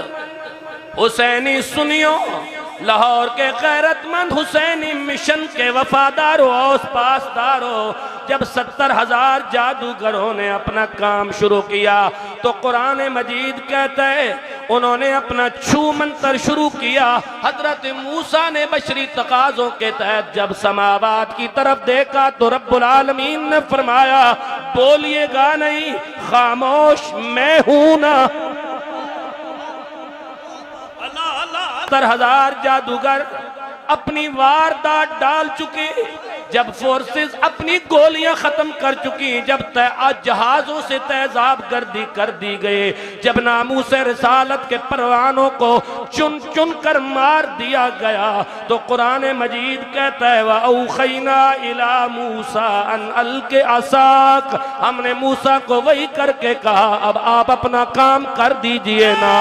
हुसैनी सुनियों, लाहौर के गैरतमंद हुसैनी मिशन के वफादारों और पासदारों, जब 70,000 जादूगरों ने अपना काम शुरू किया तो कुरान मजीद कहता है उन्होंने अपना छू मंतर शुरू किया। हजरत मूसा ने बशरी तकाज़ों के तहत जब समावात की तरफ देखा तो रब्बुल आलमीन ने फरमाया बोलिएगा नहीं, खामोश मैं हूं ना। 70,000 जादूगर अपनी वारदात डाल चुके, जब फोर्सेस अपनी गोलियां खत्म कर चुकी, जब जहाजों से तेजाब गर्दी कर दी गए, जब नामूसे रिसालत के परवानों को चुन चुन कर मार दिया गया तो कुरान मजीद कहता है व औखैना इला मूसा अन अलक़ि असाक, हमने मूसा को वही करके कहा अब आप अपना काम कर दीजिए ना।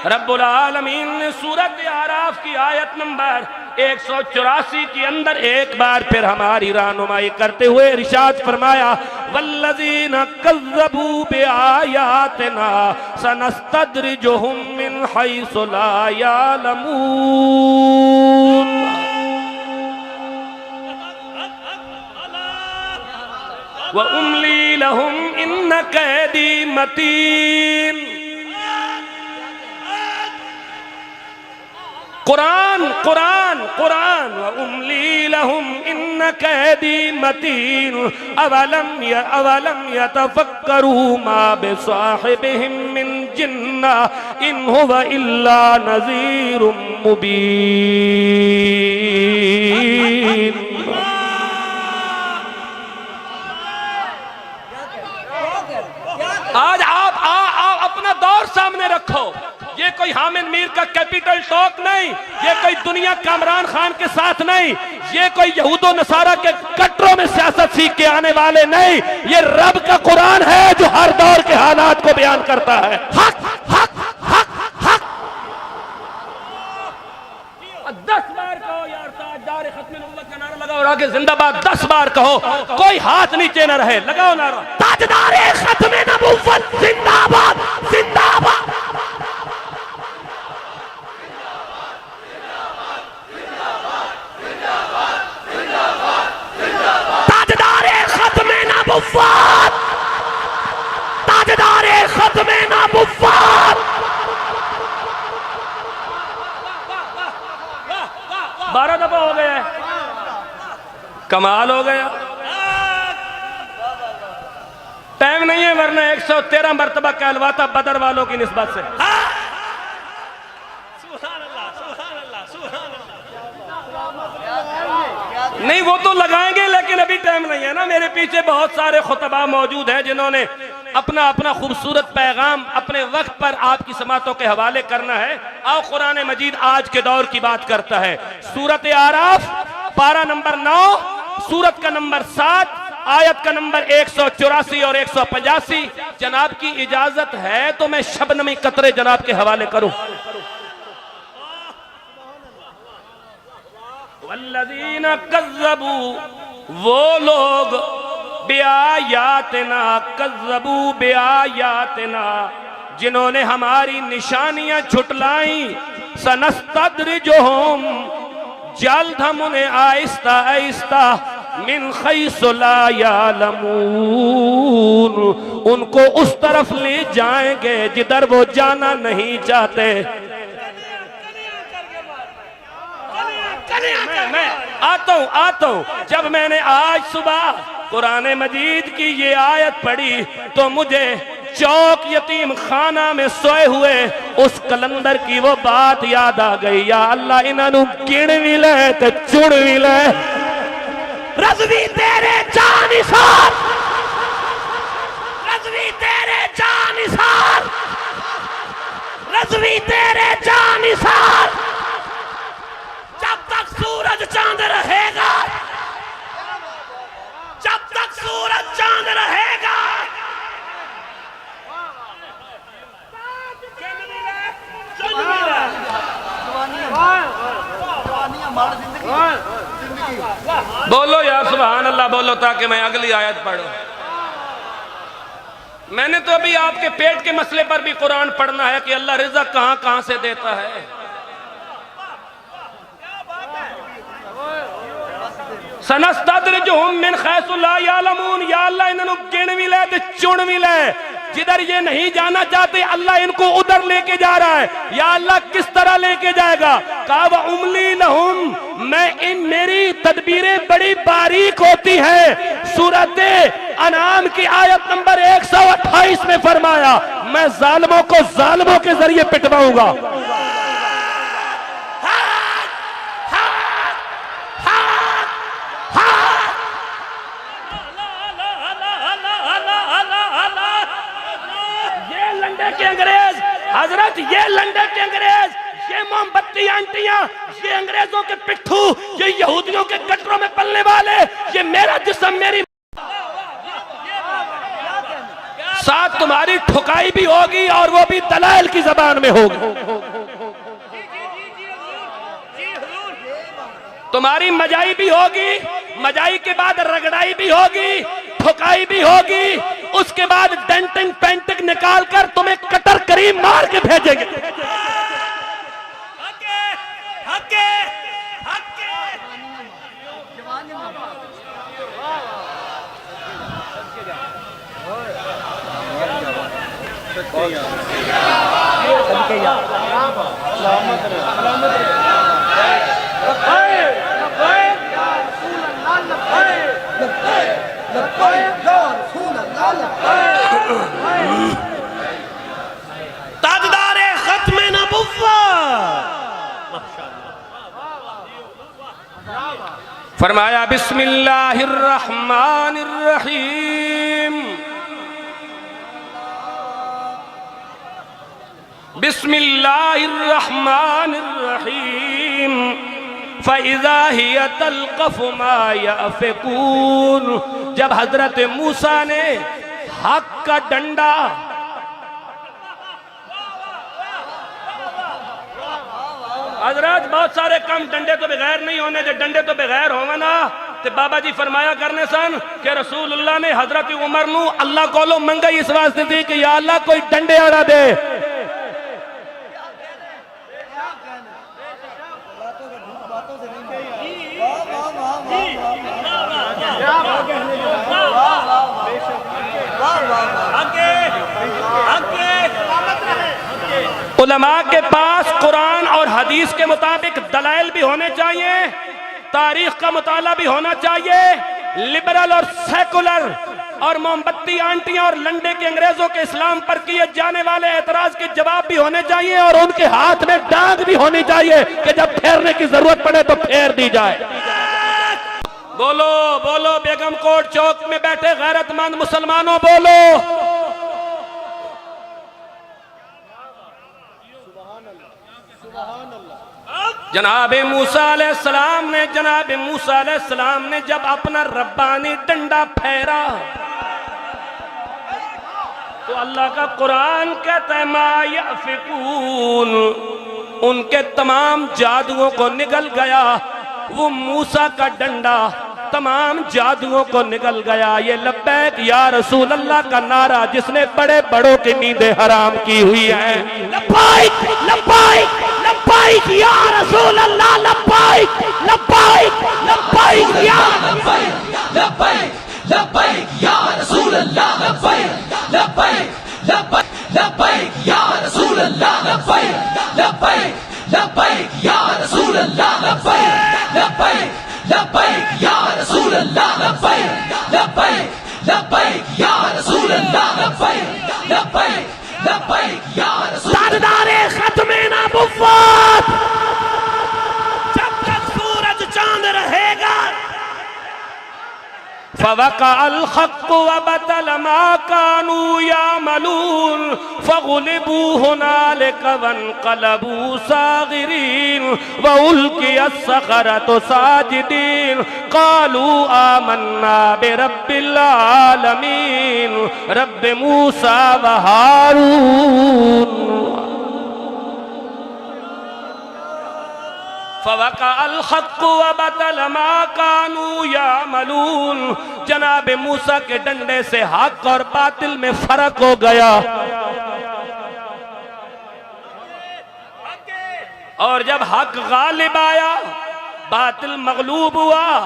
रब्बुल आलमीन ने सूरत आराफ की आयत नंबर 184 के अंदर एक बार फिर हमारी रहनुमाई करते हुए इरशाद फरमाया वल्लज़ीना कज़्ज़बू बिआयातिना सनस्तद्रिजुहुम मिन हैसु ला यअलमून व उम्ली लहुम इन्न कैदी मतीन। कुरान कुरान कुरान उमली लहुम इन्न कैदी मतीन अवलम यतफक्करू मा बिसाहिबिहिम मिन जिन्ना इन हुवा इल्ला नज़ीरुम मुबीन। आज आप अपना दौर सामने रखो। ये कोई हामिद मीर का कैपिटल टॉक नहीं, ये कोई दुनिया कामरान खान के साथ नहीं, ये कोई यहूदो नसारा के कटरों में सियासत सीख के आने वाले नहीं, ये रब का कुरान है जो हर दौर के हालात को बयान करता है। हक हक हक हक 10 बार कहो यार ताजदार खत्म नबुव्वत का नारा लगाओ और आगे जिंदाबाद 10 बार कहो, कोई हाथ नीचे न रहे, लगाओ नारा ताजदार खत्म नबुव्वत जिंदाबाद जिंदाबाद। ताजदार खत्मे नबुव्वत 12 दफा हो गया है, कमाल हो गया। टाइम नहीं है वरना 113 मरतबा कहलवाता बदर वालों की निस्बत से। नहीं वो तो लगाएंगे लेकिन अभी टाइम नहीं है ना। मेरे पीछे बहुत सारे खुतबा मौजूद हैं जिन्होंने अपना अपना खूबसूरत पैगाम अपने वक्त पर आपकी समातों के हवाले करना है। आओ कुरान मजीद आज के दौर की बात करता है। सूरत आराफ पारा नंबर 9, सूरत का नंबर 7, आयत का नंबर 184 और 185। जनाब की इजाजत है तो मैं शबनमी कतरे जनाब के हवाले करूं। वल्लज़ीना कज़्ज़बू, वो लोग बिआयातिना कज़्ज़बू बिआयातिना, जिन्होंने हमारी निशानियां छुटलाई। सनस्तद्रिजुहुम, जल्द हम उन्हें आहिस्ता आहिस्ता मिन खैसु ला यालमून, उनको उस तरफ ले जाएंगे जिधर वो जाना नहीं चाहते। मैं आता हूं। जब मैंने आज सुबह कुरान मजीद की ये आयत पढ़ी तो मुझे चौक यतीम खाना में सोए हुए उस कलंदर की वो बात याद आ गई। या अल्लाह इन्हों गिण भी ले ते चुन भी ले। रज़वी तेरे जान निसार, रज़वी तेरे जान निसार, रज़वी तेरे जान निसार। जब तक सूरज चांद रहेगा, जब तक सूरज चांद रहेगा, बोलो यार सुभान अल्लाह बोलो ताकि मैं अगली आयत पढ़ूं। मैंने तो अभी आपके पेट के मसले पर भी कुरान पढ़ना है कि अल्लाह रिज़्क़ कहां कहां से देता है। सनस्तद्रिजुहुम मिन खैसु ला यालमून, या अल्लाह इन्हों गिन भी ले ते चुन भी ले। जिधर ये नहीं जाना चाहते अल्लाह इनको उधर लेके जा रहा है। या अल्लाह किस तरह लेके जाएगा? कहा व उमली लहुम, मेरी तदबीरें बड़ी बारीक होती है। सूरत अनाम की आयत नंबर 128 में फरमाया मैं जालिमों को जालिमों के जरिए पिटवाऊंगा। के अंग्रेज हजरत, ये लंदन के अंग्रेज, ये मोमबत्ती आंटियां, ये अंग्रेजों के पिट्ठू, ये यहूदियों के गटरों में पलने वाले, ये मेरा जिस्म मेरी साथ तुम्हारी ठुकाई भी होगी और वो भी दलाल की जबान में होगी। तुम्हारी मजाई भी होगी, मजाई के बाद रगड़ाई भी होगी, ठुकाई भी होगी, उसके बाद डेंटिंग पेंटिंग निकाल कर तुम्हें कटर करीम मार के भेजेंगे। हके ताजदारे खत्मे नबुव्वत। फरमाया बिस्मिल्लाहिर्रहमानिर्रहीम, बिस्मिल्लाहिर्रहमानिर्रहीम, फ़इज़ा हिय तल्क़फ़ु मा यअफ़िकून। जब हजरत मूसा ने हक का डंडा हजरत बहुत सारे कम डंडे तो बगैर नहीं होने, जो डंडे तो बगैर होवे ना ते बाबा जी फरमाया करने सन कि रसूलुल्लाह ने हजरत उमर नू अल्लाह कोलो मंगाई इस वास्ते थी कि या अल्लाह कोई डंडे आड़ा दे। उलमा के पास कुरान और हदीस के मुताबिक दलाइल भी होने चाहिए, तारीख का मुताला भी होना चाहिए, लिबरल और सेकुलर और मोमबत्ती आंटियां और लंडे के अंग्रेजों के इस्लाम पर किए जाने वाले एतराज के जवाब भी होने चाहिए, और उनके हाथ में डांग भी होनी चाहिए कि जब फेरने की जरूरत पड़े तो फेर दी जाए। बोलो बोलो बेगम कोट चौक में बैठे गैरतमंद मुसलमानों, बोलो। जनाबे मूसा अलैहिस्सलाम ने जब अपना रब्बानी डंडा फेरा तो अल्लाह का कुरान कहता है मा यअफ़िकून, उनके तमाम जादुओं को निगल गया। वो मूसा का डंडा तमाम जादुओं को निगल गया। ये लब्बैक या रसूल अल्लाह का नारा जिसने बड़े बड़ों की नींदें हराम की हुई है। लब्बाइक लब्बाइक लब्बाइक या रसूल अल्लाह, लब्बाइक लब्बाइक लब्बाइक या लब्बाइक लब्बाइक लब्बाइक या रसूल अल्लाह, लब्बाइक लब्बाइक लब्बाइक लब्बाइक या रसूल अल्लाह, लब्बाइक लब्बाइक लब्बाइक या रसूल अल्लाह, लब्बाइक लब्बाइक लब्बाइक या रसूल अल्लाह, लब्बाइक लब्बाइक लब्बाइक या रसूल अल्लाह, लब्बाइक लब्बाइक लब्बाइक या रसूल। ताजदारे खत्मे नबुव्वत, जब तक सूरज चांद रहेगा। फवक़अल हक़्क़ु वबतल मा कानू यामलून फग़ुलिबू हुनालिका वन्क़लबू साग़िरीन वउल्क़ियस सख़रतु साजिदीन क़ालू आमन्ना बिरब्बिल आलमीन रब्बि मूसा व हारून। फ़वक़अल हक़्क़ु वबतल मा कानू यामलून, जनाब मूसा के डंडे से हक और बातिल में फर्क हो गया। और जब हक गालिब आया, बातिल मगलूब हुआ,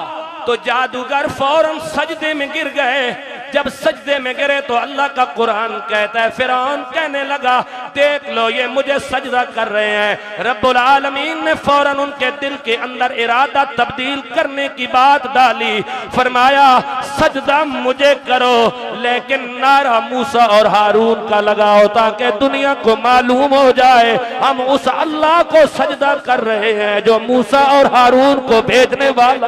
तो जादूगर फौरन सजदे में गिर गए। जब सजदे में गिरे तो अल्लाह का कुरान कहता है फिरौन कहने लगा देख लो ये मुझे सजदा कर रहे हैं। रब्बुल आलमीन ने फौरन उनके दिल के अंदर इरादा तब्दील करने की बात डाली, फरमाया सजदा मुझे करो, लेकिन नारा मूसा और हारून का लगाओ ताकि दुनिया को मालूम हो जाए हम उस अल्लाह को सजदा कर रहे हैं जो मूसा और हारून को भेजने वाला।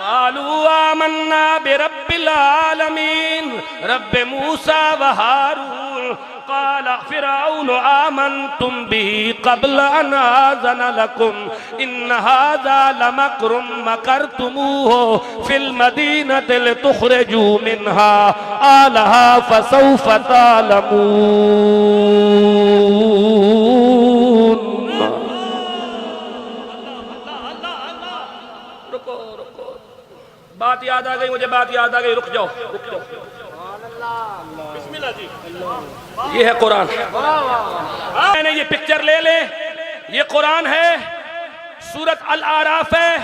क़ालू आमन्ना बिरब्बिल आलमीन रब्बि मूसा व हारून क़ाल फ़िरऔन आमन्तुम बिही क़ब्ल अन आज़न लकुम इन्न हाज़ा लमक्रुम मकरतुमूहु फ़िल मदीनति लितुख़रिजू मिन्हा अहलहा फ़सौफ़ तालमून। बात याद आ गई मुझे, बात याद आ गई, रुक जाओ रुक जाओ। बिस्मिल्लाह जी, ये है कुरान। मैंने ये पिक्चर ले ले, ये कुरान है, सूरत अल आराफ है,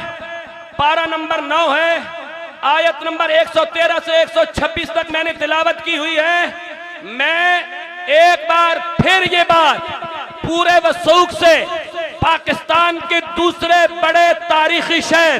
पारा नंबर 9 है, आयत नंबर 113 से 126 तक मैंने तिलावत की हुई है। मैं एक बार फिर ये बात पूरे वसूख से पाकिस्तान के दूसरे बड़े तारीखी शहर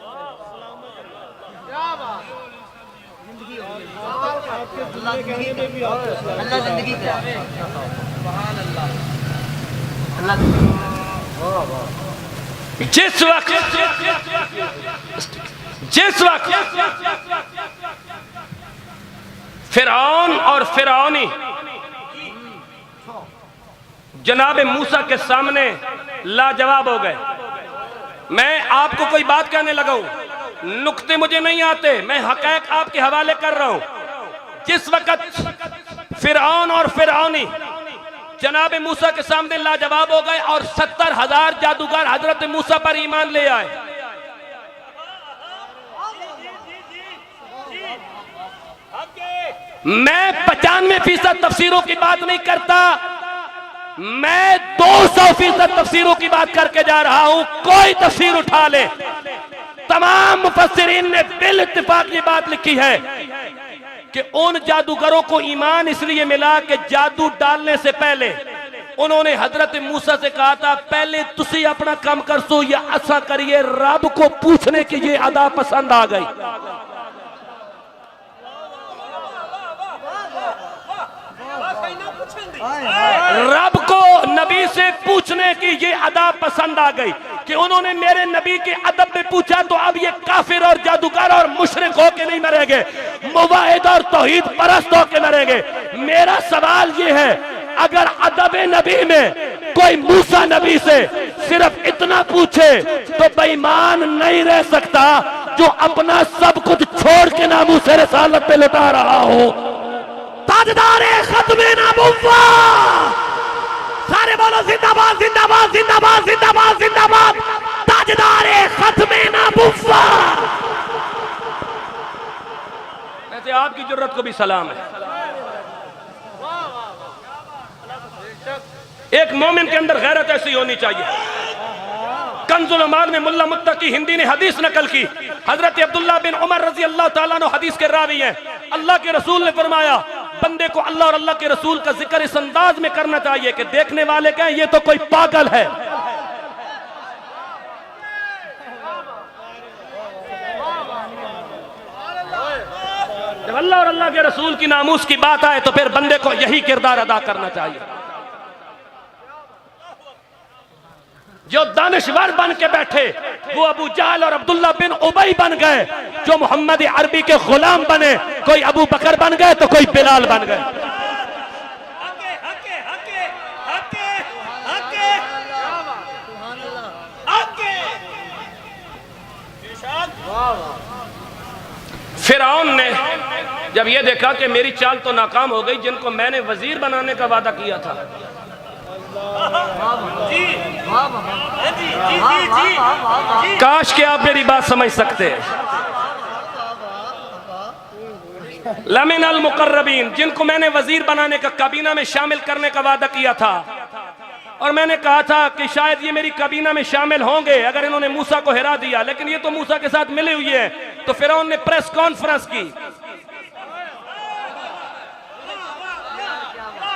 अल्लाह जिंदगी कराए। जिस वक्त फिरौन और फिरौनी जनाब मूसा के सामने लाजवाब हो गए। मैं आपको कोई बात कहने लगा हूं, नुक्ते मुझे नहीं आते, मैं हक़ाइक़ आपके हवाले कर रहा हूं। जिस वक्त फिरौन और फिरौनी जनाब मूसा के सामने लाजवाब हो गए और 70,000 जादूगर हजरत मूसा पर ईमान ले आए, मैं 95% तफसीरों की बात नहीं करता, मैं 200% तफसीरों की बात करके जा रहा हूं। कोई तफसीर उठा ले, तमाम मुफस्सिरीन ने बिल इत्तिफाक ये बात लिखी है कि उन जादूगरों को ईमान इसलिए मिला कि जादू डालने से पहले उन्होंने हजरत मूसा से कहा था, पहले तुसी अपना काम कर सो या ऐसा करिए, रब को पूछने की ये अदा पसंद आ गई। रब को नबी से पूछने की ये अदा पसंद आ गई कि उन्होंने मेरे नबी के अदब में पूछा, तो अब ये काफिर और जादूगर और मुशरिक होके नहीं मरेंगे, मुवाहिद और तौहीद परस्त होके मरेंगे। मेरा सवाल ये है, अगर अदब नबी में कोई मूसा नबी से सिर्फ इतना पूछे तो बेईमान नहीं रह सकता जो अपना सब कुछ छोड़ के नामूस रिसालत पे लौटा रहा हो। ताजदार खत्मे नबुव्वत, सारे बोलो जिंदाबाद जिंदाबाद जिंदाबाद जिंदाबाद जिंदाबाद, ताजदार खत्मे नबुव्वत। वैसे आपकी जरूरत को भी सलाम है। एक मोमिन के अंदर गैरत ऐसी होनी चाहिए। कंजुल अमाल में मुल्ला मुत्तकी हिंदी ने हदीस नकल की, हजरत अब्दुल्ला बिन उमर रजी अल्लाह ताला अन्हु हदीस के रावी हैं। अल्लाह के रसूल ने फरमाया, बंदे को अल्लाह और अल्लाह के रसूल का जिक्र इस अंदाज में करना चाहिए कि देखने वाले कहें ये तो कोई पागल है। जब अल्लाह और अल्लाह के रसूल की नामूस की बात आए तो फिर बंदे को यही किरदार अदा करना चाहिए। जो दानिशवर बन के बैठे वो अबू जहल और अब्दुल्ला बिन उबई बन गए, जो मोहम्मद अरबी के गुलाम बने, कोई अबू बकर बन गए तो कोई बिलाल बन गए। फिरौन ने जब ये देखा कि मेरी चाल तो नाकाम हो गई, जिनको मैंने वजीर बनाने का वादा किया था, काश के आप मेरी बात समझ सकते हैं, लमिन अल मुकर्रबीन, जिनको मैंने वजीर बनाने का, काबीना में शामिल करने का वादा किया था, और मैंने कहा था कि शायद ये मेरी काबीना में शामिल होंगे अगर इन्होंने मूसा को हिरा दिया, लेकिन ये तो मूसा के साथ मिले हुए हैं। तो फिरौन ने प्रेस कॉन्फ्रेंस की।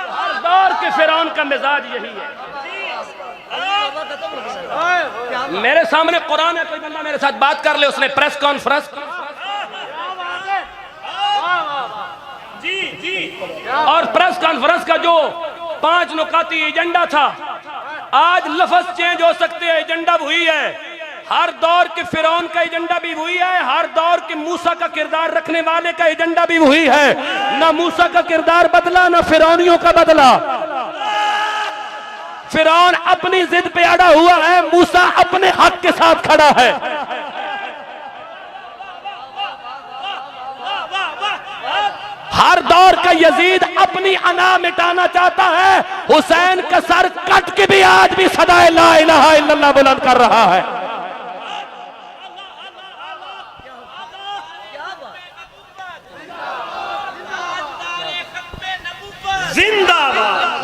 हर दौर के फिरौन का मिजाज यही है। मेरे सामने कुरान है, कोई बंदा मेरे साथ बात कर ले, उसने प्रेस कॉन्फ्रेंस और प्रेस कॉन्फ्रेंस का जो 5 नुकाती एजेंडा था, आज लफ्ज चेंज हो सकते हैं, एजेंडा वही है। हर दौर के फिरौन का एजेंडा भी वही है, हर दौर के मूसा का किरदार रखने वाले का एजेंडा भी वही है। ना मूसा का किरदार बदला, ना फिरौनियों का बदला। फिरौन अपनी जिद पे अड़ा हुआ है, मूसा अपने हक के साथ खड़ा है। हर दौर का यजीद अपनी अना मिटाना चाहता है, हुसैन का सर कट के भी आज भी सदाए ला इलाहा इल्लल्लाह बुलंद कर रहा है। जिंदाबाद।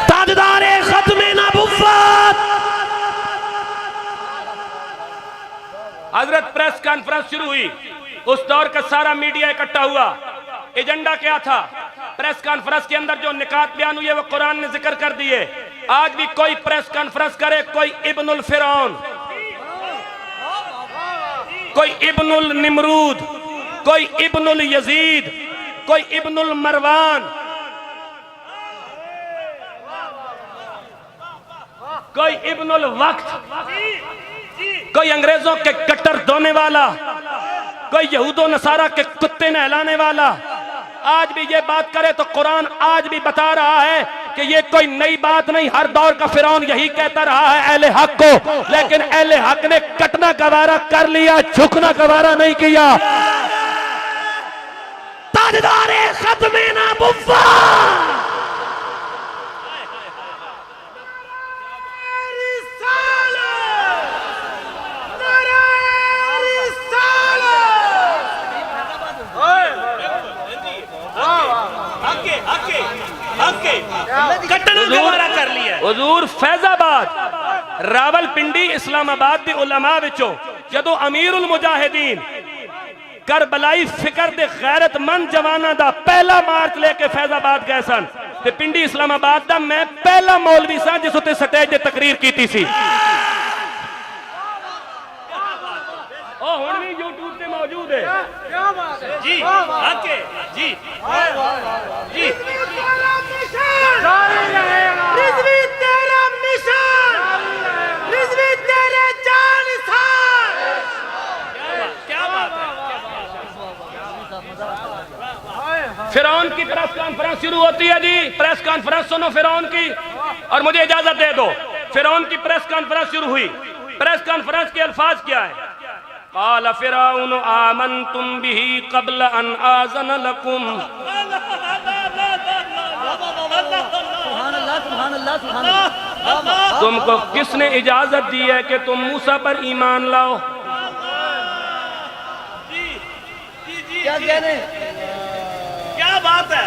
ताजदारे खत्मे नबुव्वत। हजरत प्रेस कॉन्फ्रेंस शुरू हुई, उस दौर का सारा मीडिया इकट्ठा हुआ। एजेंडा क्या था? प्रेस कॉन्फ्रेंस के अंदर जो निकात बयान हुए वो कुरान ने जिक्र कर दिए। आज भी कोई प्रेस कॉन्फ्रेंस करे, कोई इब्नुल फिरौन, कोई इब्नुल निमरूद, कोई इब्नुल यजीद, कोई इब्नुल मरवान, कोई इब्नुल वक्त, कोई अंग्रेजों के कट्टर धोने वाला, कोई यहूदो नसारा के कुत्ते नहलाने वाला आज भी ये बात करे तो कुरान आज भी बता रहा है कि ये कोई नई बात नहीं। हर दौर का फिरौन यही कहता रहा है अहले हक को, लेकिन अहले हक ने कटना गवारा कर लिया, झुकना गवारा नहीं किया। ताजदारे खत्मे नबुव्वत। कर लिया हुजूर फैजाबाद रावलपिंडी इस्लामाबाद के उलमा विचों जदों अमीरुल मुजाहिदीन करबलाई फिकर दे गैरतमंद जवाना दा पहला मार्च लेके फैजाबाद गए सन ते पिंडी इस्लामाबाद दा मैं पहला मौलवी सा जिस उत्ते स्टेज ते तकरीर कीती सी। ओ हुण भी यूट्यूब ते मौजूद है जी। आके जी जी रिज़वी तेरा निशान, रिज़वी तेरे जान निशान। क्या बात है। फिरौन की प्रेस कॉन्फ्रेंस शुरू होती है जी। प्रेस कॉन्फ्रेंस सुनो फिरौन की, और मुझे इजाजत दे दो। फिरौन की प्रेस कॉन्फ्रेंस शुरू हुई। प्रेस कॉन्फ्रेंस के अल्फाज क्या है? क़ाल फ़िरऔन आमनतुम बिही क़ब्ल अन आज़न लकुम। तुमको किसने इजाजत दी है कि तुम मूसा पर ईमान लाओ? क्या बात है।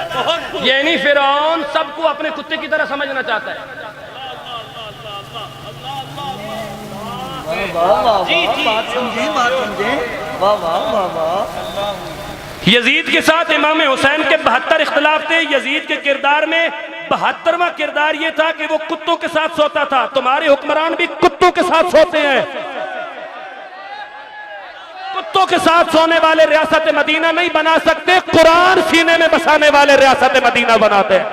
ये नहीं, फिरौन सबको अपने कुत्ते की तरह समझना चाहता है। यजीद के साथ इमाम हुसैन के 72 इख्तिलाफ थे। यजीद के किरदार में 72वां किरदार ये था कि वो कुत्तों के साथ सोता था। तुम्हारे हुक्मरान भी कुत्तों के साथ सोते हैं। कुत्तों के साथ सोने वाले रियासत मदीना नहीं बना सकते, कुरान सीने में बसाने वाले रियासत मदीना बनाते हैं।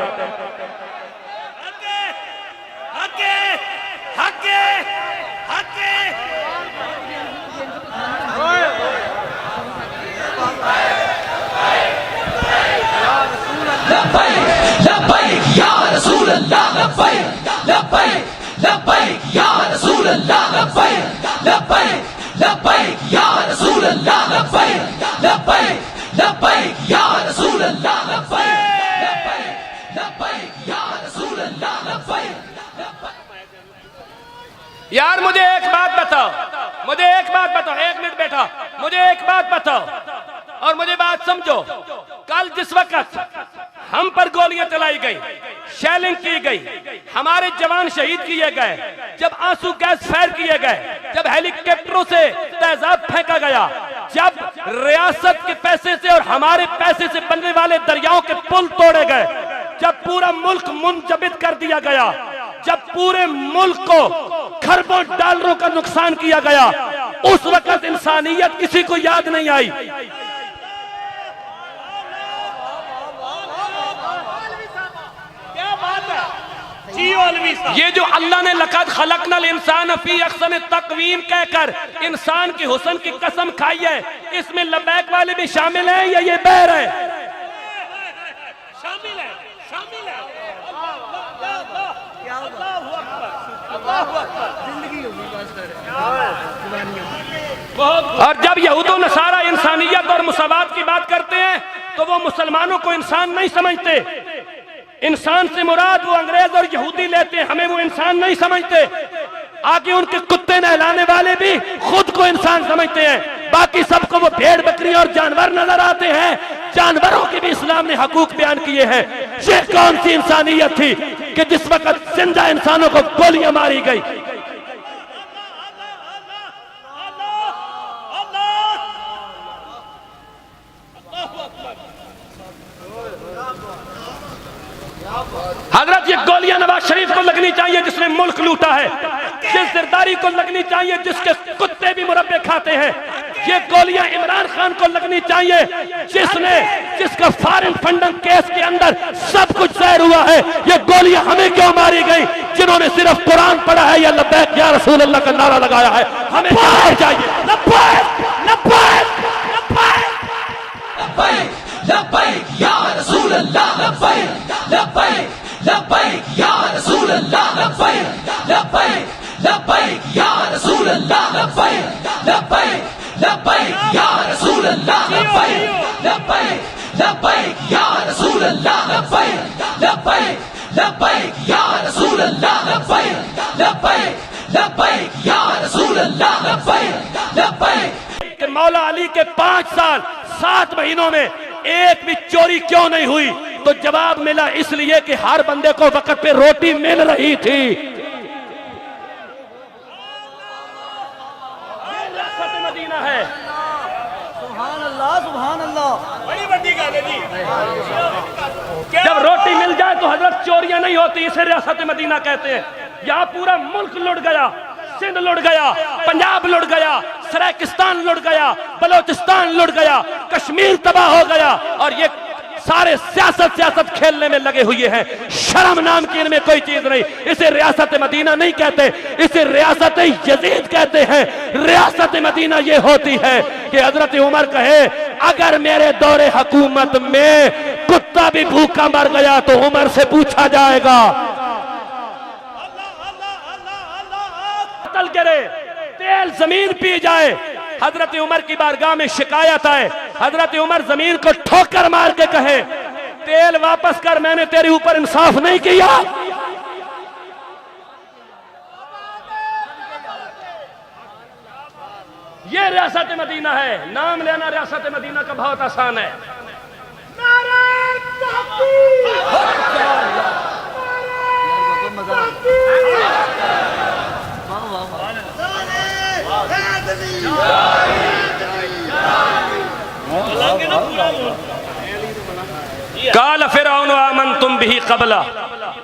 लब्बैक लब्बैक या रसूल अल्लाह, लब्बैक लब्बैक लब्बैक या रसूल अल्लाह, लब्बैक लब्बैक लब्बैक या रसूल अल्लाह, लब्बैक लब्बैक लब्बैक या रसूल अल्लाह, लब्बैक लब्बैक या रसूल अल्लाह, लब्बैक। यार मुझे एक बात बताओ, मुझे एक बात बताओ, 1 मिनट बैठा, मुझे एक बात बताओ और मुझे बात समझो। कल जिस वक्त हम पर गोलियां चलाई गई, शेलिंग की गई, हमारे जवान शहीद किए गए, जब आंसू गैस फायर किए गए, जब हेलीकॉप्टरों से तेजाब फेंका गया, जब रियासत के पैसे से और हमारे पैसे से बनने वाले दरियाओं के पुल तोड़े गए, जब पूरा मुल्क मुंजबित कर दिया गया, जब पूरे मुल्क को खरबों डॉलरों का नुकसान किया गया, उस वक्त इंसानियत किसी को याद नहीं आई। ये जो अल्लाह ने लक़द खलक़नल इंसान फी अहसन तक़वीम कहकर इंसान की हुस्न की कसम खाई है, इसमें लब्बैक वाले भी शामिल हैं या ये बैर है? शामिल है, शामिल है। और जब यहूद और नसारा इंसानियत और मुसावात की बात करते हैं तो वो मुसलमानों को इंसान नहीं समझते। इंसान से मुराद वो अंग्रेज और यहूदी लेते हैं, हमें वो इंसान नहीं समझते। आगे उनके कुत्ते हुसैन कहलाने वाले भी खुद को इंसान समझते हैं, बाकी सबको वो भेड़ बकरी और जानवर नजर आते हैं। जानवरों के भी इस्लाम ने हकूक बयान किए हैं। ये कौन सी इंसानियत थी कि जिस वक्त जिंदा इंसानों को गोलियां मारी गई। हजरत ये गोलियां नवाज शरीफ को लगनी चाहिए जिसने मुल्क लूटा है, जिस जरदारी को लगनी चाहिए जिसके कुत्ते भी मुरब्बे खाते हैं। ये गोलियां इमरान खान को लगनी चाहिए जिसका फॉरेन फंडिंग केस के अंदर सब कुछ ज़ाहिर हुआ है। ये गोलियां हमें क्यों मारी गई जिन्होंने सिर्फ कुरान पढ़ा है या लब्बैक या रसूल अल्लाह का नारा लगाया है। हमें क्या चाहिए? लब्बैक लब्बैक लब्बैक लब्बैक या रसूल अल्लाह, लब्बैक लब्बैक लब्बैक या रसूल अल्लाह, लब्बैक लब्बैक लब्बैक या रसूल अल्लाह, लब्बैक लब्बैक लब्बैक या रसूल अल्लाह, लब्बैक लब्बैक लब्बैक या रसूल अल्लाह, लब्बैक लब्बैक लब्बैक या रसूल अल्लाह, लब्बैक लब्बैक लब्बैक या रसूल अल्लाह, लब्बैक लब्बैक। कि मौला अली के 5 साल 7 महीनों में एक भी चोरी क्यों नहीं हुई? तो जवाब मिला इसलिए कि हर बंदे को वक्त पे रोटी मिल रही थी। मदीना है। सुभान अल्लाह, सुभान अल्लाह। बड़ी बड़ी गल है जी। जब रोटी मिल जाए तो हजरत चोरियां नहीं होती, इसे रियासत मदीना कहते हैं। यहाँ पूरा मुल्क लुट गया, सिंध लुट गया, पंजाब लुट गया, सराकिस्तान लुट गया, बलोचिस्तान लुट गया, कश्मीर तबाह हो गया, और ये सारे सियासत खेलने में लगे हुए हैं। शर्म नाम की इनमें कोई चीज नहीं। इसे रियासत मदीना नहीं कहते, इसे रियासत यजीद कहते हैं। रियासत मदीना ये होती है कि हजरत उमर कहे अगर मेरे दौरे हुकूमत में कुत्ता भी भूखा मर गया तो उमर से पूछा जाएगा। कत्ल करे, तेल जमीन पी जाए, हजरत उमर की बारगाह में शिकायत आए, हजरत उमर जमीन को ठोकर मार के कहे तेल वापस कर, मैंने तेरे ऊपर इंसाफ नहीं किया। ये रियासत मदीना है। नाम लेना रियासत मदीना का बहुत आसान है। काल फिरौन आमन तुम भी कबला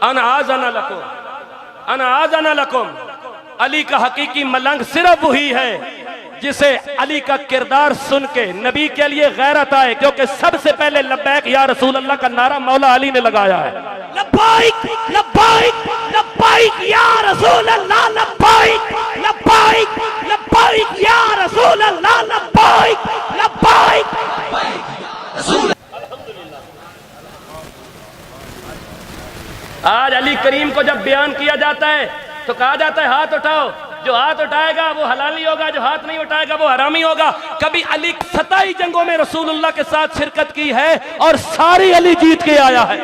अन आज़ना लकुम। अली का हकीकी मलंग सिर्फ वही है जिसे अली का किरदार सुन के नबी के लिए गैरत आए, क्योंकि सबसे पहले लब्बैक या रसूल अल्लाह का नारा मौला अली ने लगाया है। लब्बैक लब्बैक लब्बैक या रसूल अल्लाह, लब्बैक लब्बैक लब्बैक या रसूल अल्लाह, लब्बैक लब्बैक। आज अली करीम को जब बयान किया जाता है तो कहा जाता है हाथ उठाओ, जो हाथ उठाएगा वो हलाली होगा, जो हाथ नहीं उठाएगा वो हरामी होगा। कभी अली 27 जंगों में रसूलुल्लाह के साथ शिरकत की है और सारी अली जीत के आया है।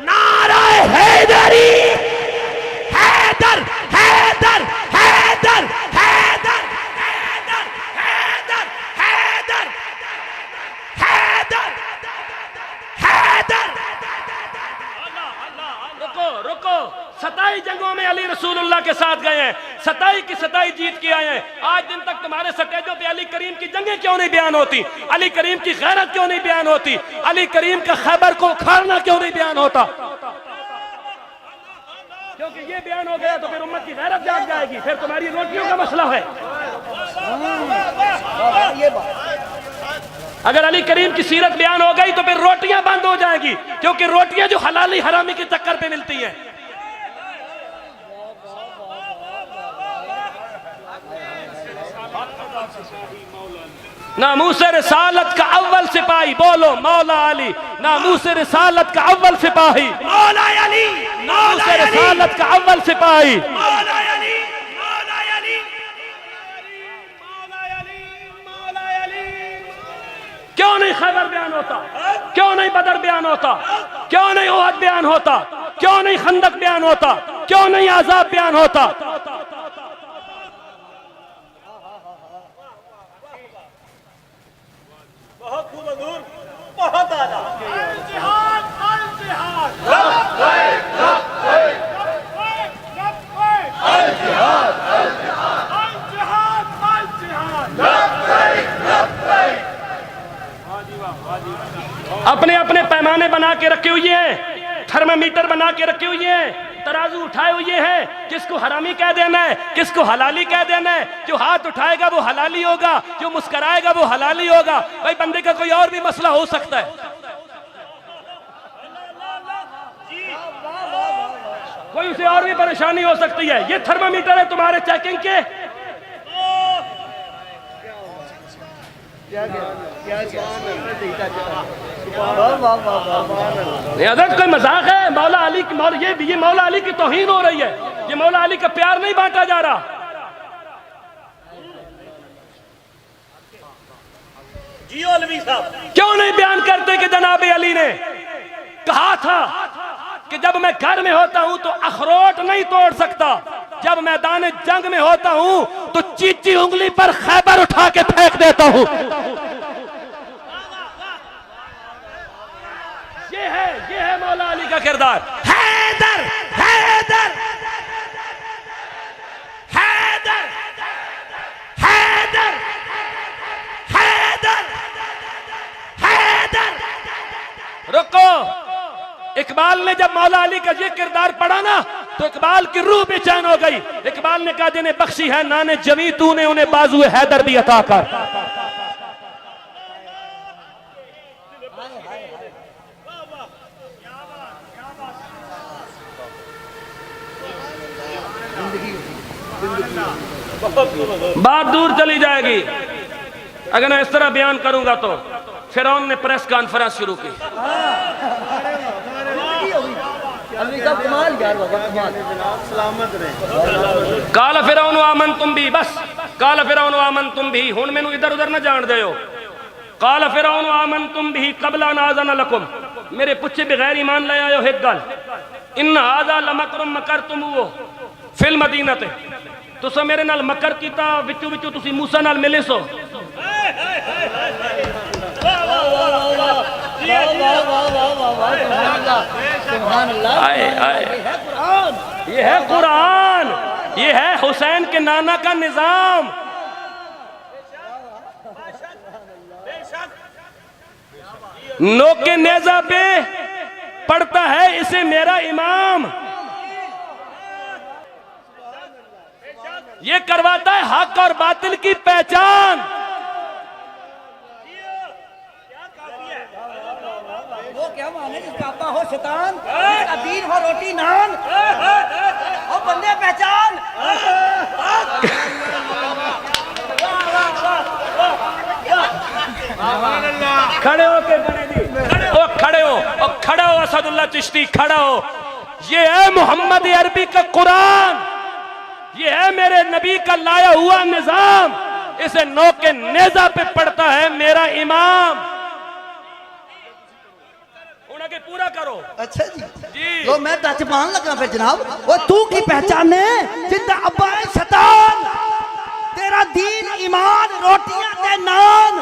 नारे हैदरी, हैदर हैदर हैदर हैदर हैदर हैदर हैदर हैदर हैदर। रुको रुको, 27 जंगों में अली रसूलुल्लाह के साथ गए हैं, 27 की 27 जीत के आए हैं। आज दिन तक तुम्हारे स्टेजों पे अली करीम की जंगें क्यों नहीं बयान होती? अली करीम की गैरत क्यों नहीं बयान होती? अली करीम का खैबर को उखाड़ना क्यों नहीं बयान होता? क्योंकि ये बयान हो गया तो फिर उम्मत की गैरत जाग जाएगी, फिर तुम्हारी रोटियों का मसला है। अगर अली करीम की सीरत बयान हो गई तो फिर रोटियां बंद हो जाएगी, क्योंकि रोटियां जो हलाली हरामी के चक्कर पे मिलती हैं। नामूस रिसालत का अव्वल सिपाही, बोलो मौला अली। नामूस रिसालत का अव्वल सिपाही मौला अली, नामूस रिसालत का अव्वल सिपाही मौला अली, मौला अली, मौला अली, मौला अली। क्यों नहीं खैबर बयान होता? क्यों नहीं बदर बयान होता? क्यों नहीं उहद बयान होता? क्यों नहीं खंदक बयान होता? क्यों नहीं आज़ाब बयान होता? बहुत आला। अपने अपने पैमाने बना के रखे हुए हैं, थर्मामीटर बना के रखे हुए हैं, तराजू उठाए हुए हैं। किसको हरामी कह देना है, किसको हलाली कह देना है। जो हाथ उठाएगा वो हलाली होगा, जो मुस्कुराएगा वो हलाली होगा। भाई बंदे का कोई और भी मसला हो सकता है, कोई उसे और भी परेशानी हो सकती है। ये थर्मामीटर है तुम्हारे चेकिंग के। हजरत कोई मजाक है? मौला अली की ये मौला अली की तौहीन हो रही है। ये मौला अली का प्यार नहीं बांटा जा रहा। जी मौलवी साहब, क्यों नहीं बयान करते कि जनाब अली ने कहा था कि जब मैं घर में होता हूं तो अखरोट नहीं तोड़ सकता, जब मैदान जंग में होता हूं तो चीची उंगली पर खैबर उठा के फेंक देता हूं। ये है मौला अली का किरदार। हैदर हैदर हैदर हैदर हैदर हैदर। रुको, इकबाल ने जब मौला अली का ये किरदार पढ़ा ना तो इकबाल की रूह बेचैन हो गई। इकबाल ने कहा जिन्हें बख्शी है नाने जमी तूने उन्हें बाजुए हैदर भी अता कर। बात दूर चली जाएगी अगर मैं इस तरह बयान करूंगा तो। फिरौन ने प्रेस कॉन्फ्रेंस शुरू की। काला फिरौन आमन तुम भी, बस काला फिरौन आमन तुम भी, हुण मैनू इधर उधर ना जान दे हो। काला फिरौन आमन तुम भी कबला नाज़न लकुम, मेरे पुछे बगैर ईमान ले आयो। एक गल इन हाजा लमकरुम मकरतुम वो फिल मदीनते, तुसा मेरे नाल मकर कीता, विचों विचों तुसी मूसा नाल मिले सो। ये है कुरान, ये है हुसैन के नाना का निजाम। नोके नेजा पे पढ़ता है इसे मेरा इमाम, ये करवाता है हक और बातिल की पहचान। वो क्या माने जिसका अब्बा हो शैतान, जिसका दीन हो रोटी नान, और बंदे पहचान। खड़े हो के बने जी, ओ खड़े हो, ओ खड़े हो असदुल्ला चिश्ती, खड़ा हो। ये है मोहम्मद अरबी का कुरान, ये है मेरे नबी का लाया हुआ निजाम। इसे नोके नेजा पे पढ़ता है मेरा इमाम। उनके पूरा करो। अच्छा जी, जी तो मैं टच मान लगा फिर जनाब। वो तू की पहचान है जिंदा अब्बा है शैतान, तेरा दीन ईमान रोटियां ते नान।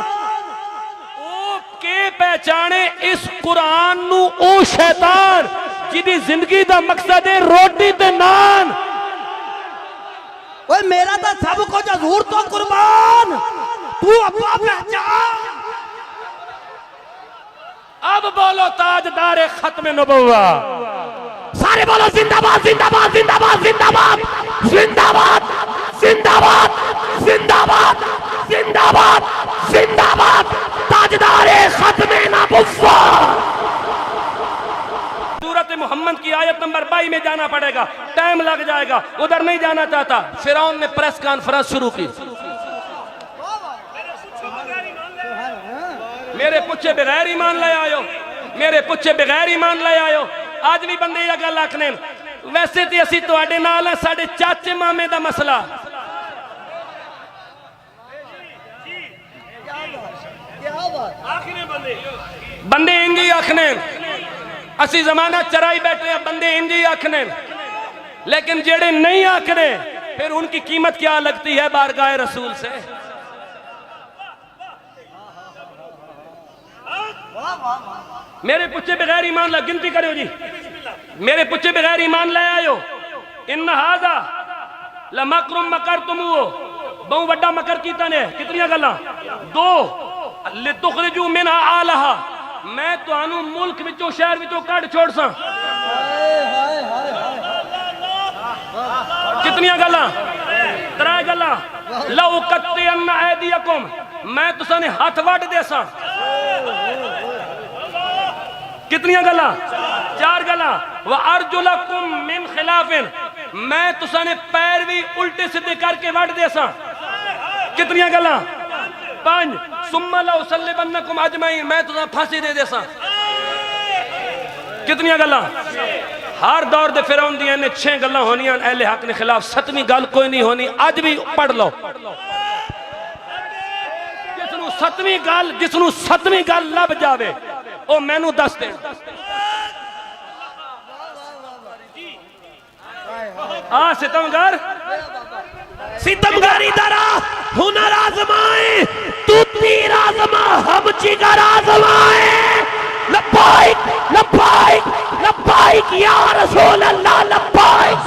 ओ के पहचाने इस कुरान नू ओ शैतान जिदी जिंदगी दा मकसद है रोटी ते नान। ओए मेरा तो सब कुछ हजूर तो कुर्बान, तू अब्बा पहचान। अब बोलो ताजदार खत्म नबुव्वा, सारे बोलो जिंदाबाद जिंदाबाद जिंदाबाद जिंदाबाद जिंदाबाद जिंदाबाद जिंदाबाद जिंदाबाद जिंदाबाद ताजदार खत्म नबुव्वा। सूरत मोहम्मद की आयत नंबर 22 में जाना पड़ेगा, टाइम लग जाएगा, उधर नहीं जाना चाहता। फिरौन ने प्रेस कॉन्फ्रेंस शुरू की। मेरे पुछे बगैर ईमान ले आयो, मेरे पुछे बगैर ईमान ले आयो। आज भी बंदे यह गल आखने, वैसे तो असी तुहाडे नाल है, साडे चाचे मामे दा मसला। बंदे इंजी आखने, असी जमाना चराई बैठे हैं, बंदे इंजी आखने। लेकिन जेड़े नहीं आखने फिर उनकी कीमत क्या लगती है बारगाह रसूल से। मेरे पुछे बगैर ईमान ला, गिनती करो जी, मेरे पुछे बगैर ईमान ले आयो। इन हाजा लमकरुम मकरतुम, बहु वड्डा मकर कीता ने, कितनी गल्लां? दो। लितुखरिजू मिनहा आलहा, मैं तुहानू मुल्क विचों शहर विचों कढ छोड़ सा। कितनी गल्लां? त्रै गल्लां। लौ कत्तिअन्ना ऐदियकुम, मैं तुसां ने हथ वड देसा। कितनी गल्लां? चार गल्लां। व अर्जुलकुम मिन खिलाफिन, मैं तुसां ने पैर भी उल्टे सीधे करके वड देसा। कितनी गल्लां? पांच। सुम्मा ला उसल्लिबन्नकुम अजमईन, मैं तुसां फांसी दे देसा। कितनी गल्लां? हर दौर दे फिरौन दियां ने 6 गल्लां होनियां अहले हक ने खिलाफ, 7वीं गल कोई नहीं होनी। अज भी पढ़ लो, जिसनू 7वीं गल लभ जावे ओ मैनू दस दे। आ सितमगारी दरा हुनर आजमाए, तू तीर आजमा, हम जिगर आजमाए। लब्बाइक लब्बाइक लब्बाइक या रसूल अल्लाह, लब्बाइक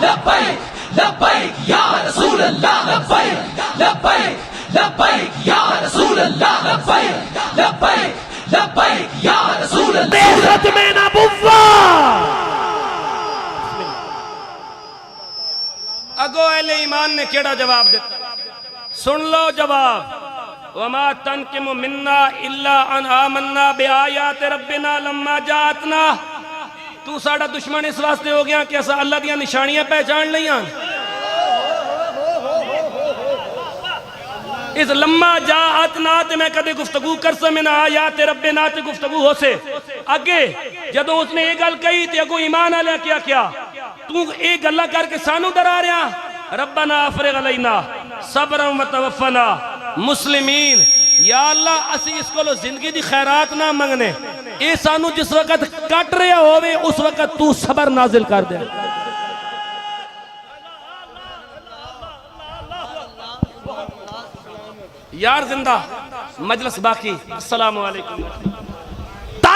लब्बाइक लब्बाइक या रसूल अल्लाह, लब्बाइक लब्बाइक लब्बाइक या रसूल अल्लाह, लब्बाइक लब्बाइक लब्बाइक या रसूल अल्लाह। खत्मे नबुव्वा। अगो अहले ईमान ने केड़ा जवाब दिता? सुन लो जवाब। वमा तनकिमु मिन्ना इल्ला अन आमन्ना बिआयात रब्बिना लम्मा जातना। तू साडा दुश्मन इस वास्ते हो गया कि असा अल्लाह दी निशानियां पहचान लियां। इस लम्मा जातना ते मैं कदे गुफ्तगू कर सा मिन आयात रब्बिना ते गुफ्तगू हो से अगे जदों उसने ये गल कही ते अगो ईमान वाले क्या क्या तू ये गल्लां करके सानू डरा रहा। रब्बना अफरिग अलैना सब्रन व तवफ़ना मुस्लिमीन, या अल्लाह असी इस कोलो जिंदगी दी खैरात ना मंगने, ये सानू जिस वक्त कट रहा होवे उस वक्त तू सबर नाजिल कर दे। यार जिंदा मजलिस बाकी। अस्सलामु अलैकुम।